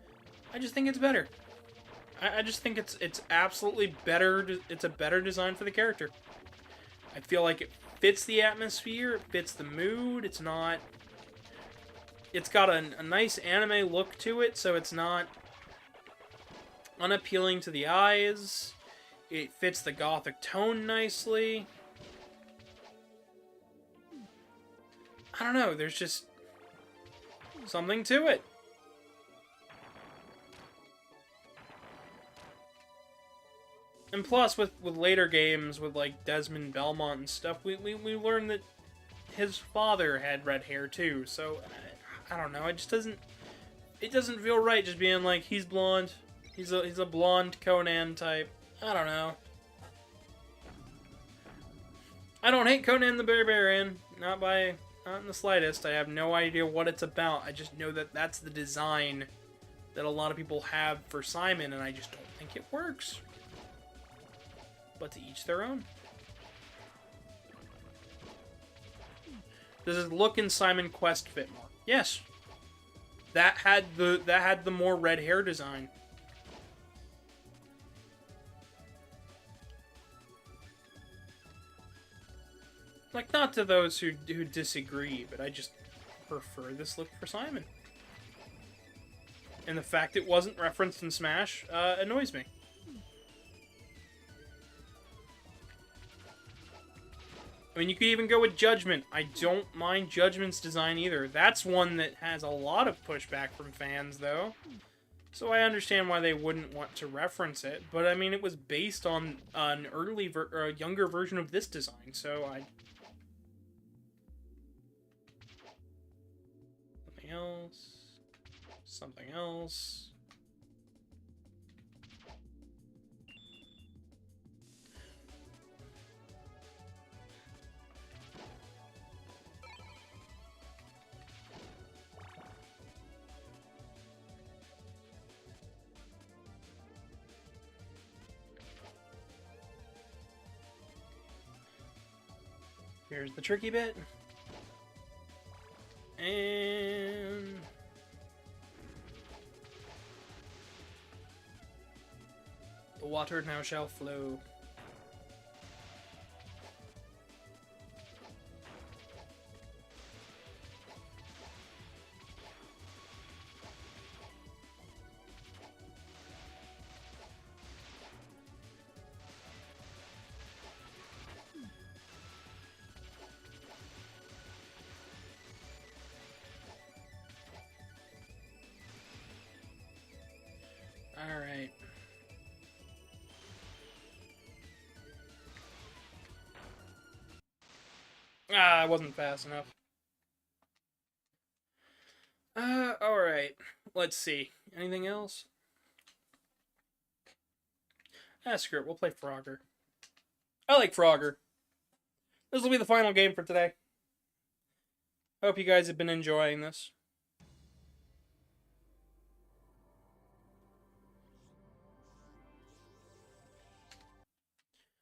I just think it's better. I just think it's absolutely better. It's a better design for the character. I feel like it fits the atmosphere, it fits the mood. It's not. It's got a nice anime look to it, so it's not unappealing to the eyes. It fits the gothic tone nicely. I don't know, there's just something to it. And plus, with later games, with like Desmond Belmont and stuff, we learned that his father had red hair too. So I don't know. It just doesn't. It doesn't feel right just being like he's blonde. He's a blonde Conan type. I don't know. I don't hate Conan the Barbarian. Not in the slightest. I have no idea what it's about. I just know that that's the design that a lot of people have for Simon, and I just don't think it works. But to each their own. Does his look in Simon Quest fit more? Yes. That had the more red hair design. Like, not to those who disagree, but I just prefer this look for Simon. And the fact it wasn't referenced in Smash annoys me. I mean, you could even go with Judgment. I don't mind Judgment's design either. That's one that has a lot of pushback from fans, though. So I understand why they wouldn't want to reference it. But, I mean, it was based on an a younger version of this design, so I... Something else. Something else. Here's the tricky bit. And... the water now shall flow. Alright. Ah, I wasn't fast enough. Alright. Let's see. Anything else? Screw it. We'll play Frogger. I like Frogger. This will be the final game for today. Hope you guys have been enjoying this.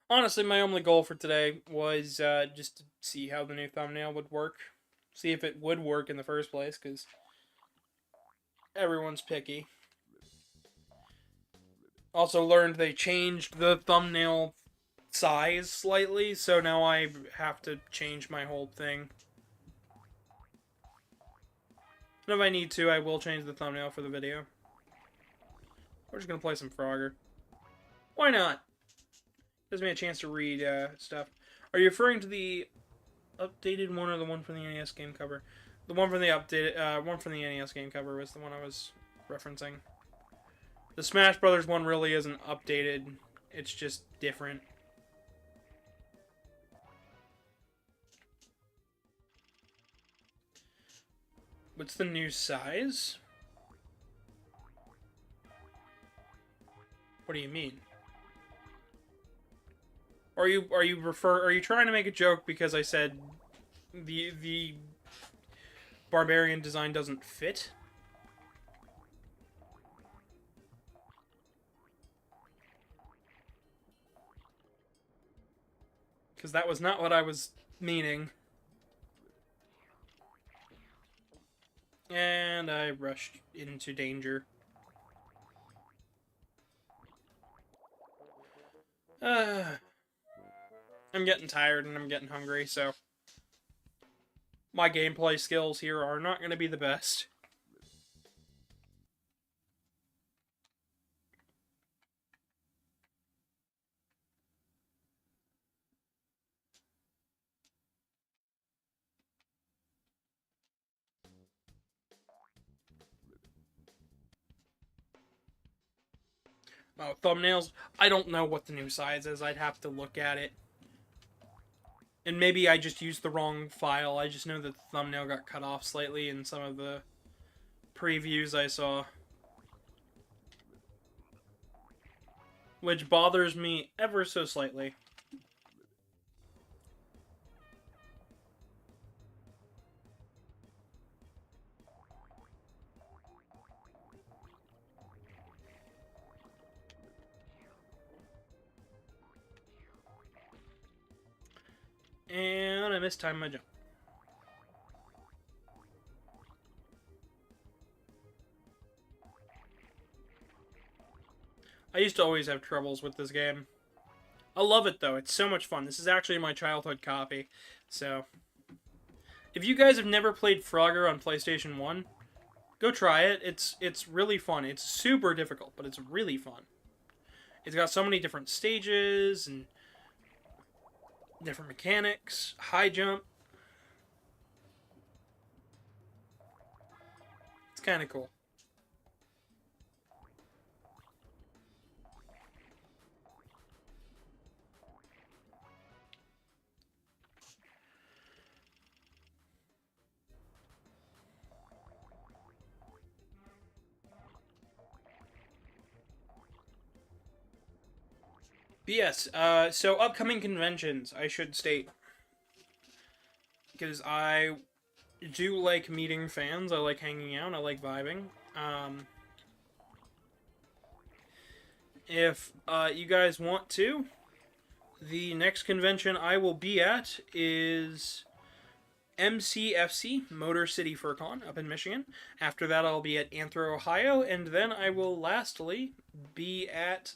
Honestly, my only goal for today was just to see how the new thumbnail would work. See if it would work in the first place, because everyone's picky. Also learned they changed the thumbnail size slightly, so now I have to change my whole thing. And if I need to, I will change the thumbnail for the video. We're just going to play some Frogger. Why not? Gives me a chance to read stuff. Are you referring to the updated one or the one from the NES game cover? The one from the updated one from the NES game cover was the one I was referencing. The Smash Brothers one really isn't updated. It's just different. What's the new size? What do you mean? Are you trying to make a joke because I said the barbarian design doesn't fit? Because that was not what I was meaning. And I rushed into danger. I'm getting tired and I'm getting hungry, so my gameplay skills here are not going to be the best. Oh, thumbnails. I don't know what the new size is. I'd have to look at it. And maybe I just used the wrong file. I just know that the thumbnail got cut off slightly in some of the previews I saw. Which bothers me ever so slightly. And I mistimed my jump. I used to always have troubles with this game. I love it though, it's so much fun. This is actually my childhood copy. So, if you guys have never played Frogger on PlayStation 1, go try it. It's really fun. It's super difficult, but it's really fun. It's got so many different stages and different mechanics, high jump. It's kind of cool. But yes, so upcoming conventions, I should state. Because I do like meeting fans, I like hanging out, I like vibing. If you guys want to, the next convention I will be at is MCFC, Motor City FurCon, up in Michigan. After that, I'll be at Anthro, Ohio, and then I will lastly be at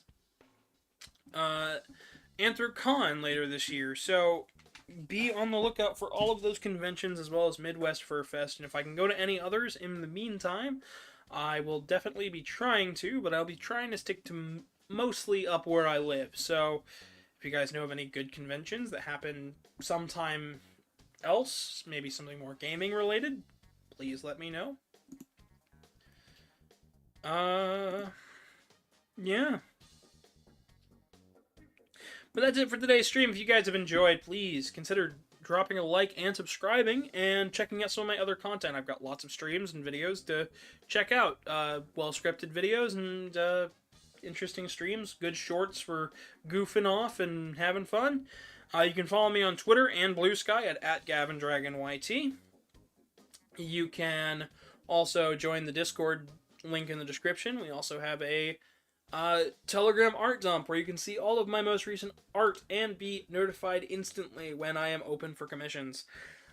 AnthroCon later this year. So be on the lookout for all of those conventions as well as Midwest Fur Fest. And if I can go to any others in the meantime, I will definitely be trying to, but I'll be trying to stick to mostly up where I live. So if you guys know of any good conventions that happen sometime else, maybe something more gaming related, please let me know. Yeah. But that's it for today's stream. If you guys have enjoyed, please consider dropping a like and subscribing and checking out some of my other content. I've got lots of streams and videos to check out. Well-scripted videos and interesting streams. Good shorts for goofing off and having fun. You can follow me on Twitter and Blue Sky at GavinDragonYT. You can also join the Discord link in the description. We also have a Telegram art dump where you can see all of my most recent art and be notified instantly when I am open for commissions.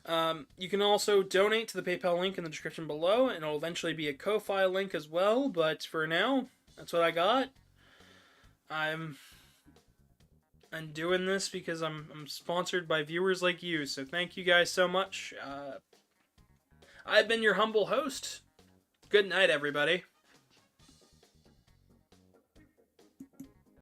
You can also donate to the PayPal link in the description below, and it'll eventually be a Ko-Fi link as well, but for now, that's what I got. I'm doing this because I'm sponsored by viewers like you, so thank you guys so much. I've been your humble host. Good night, everybody.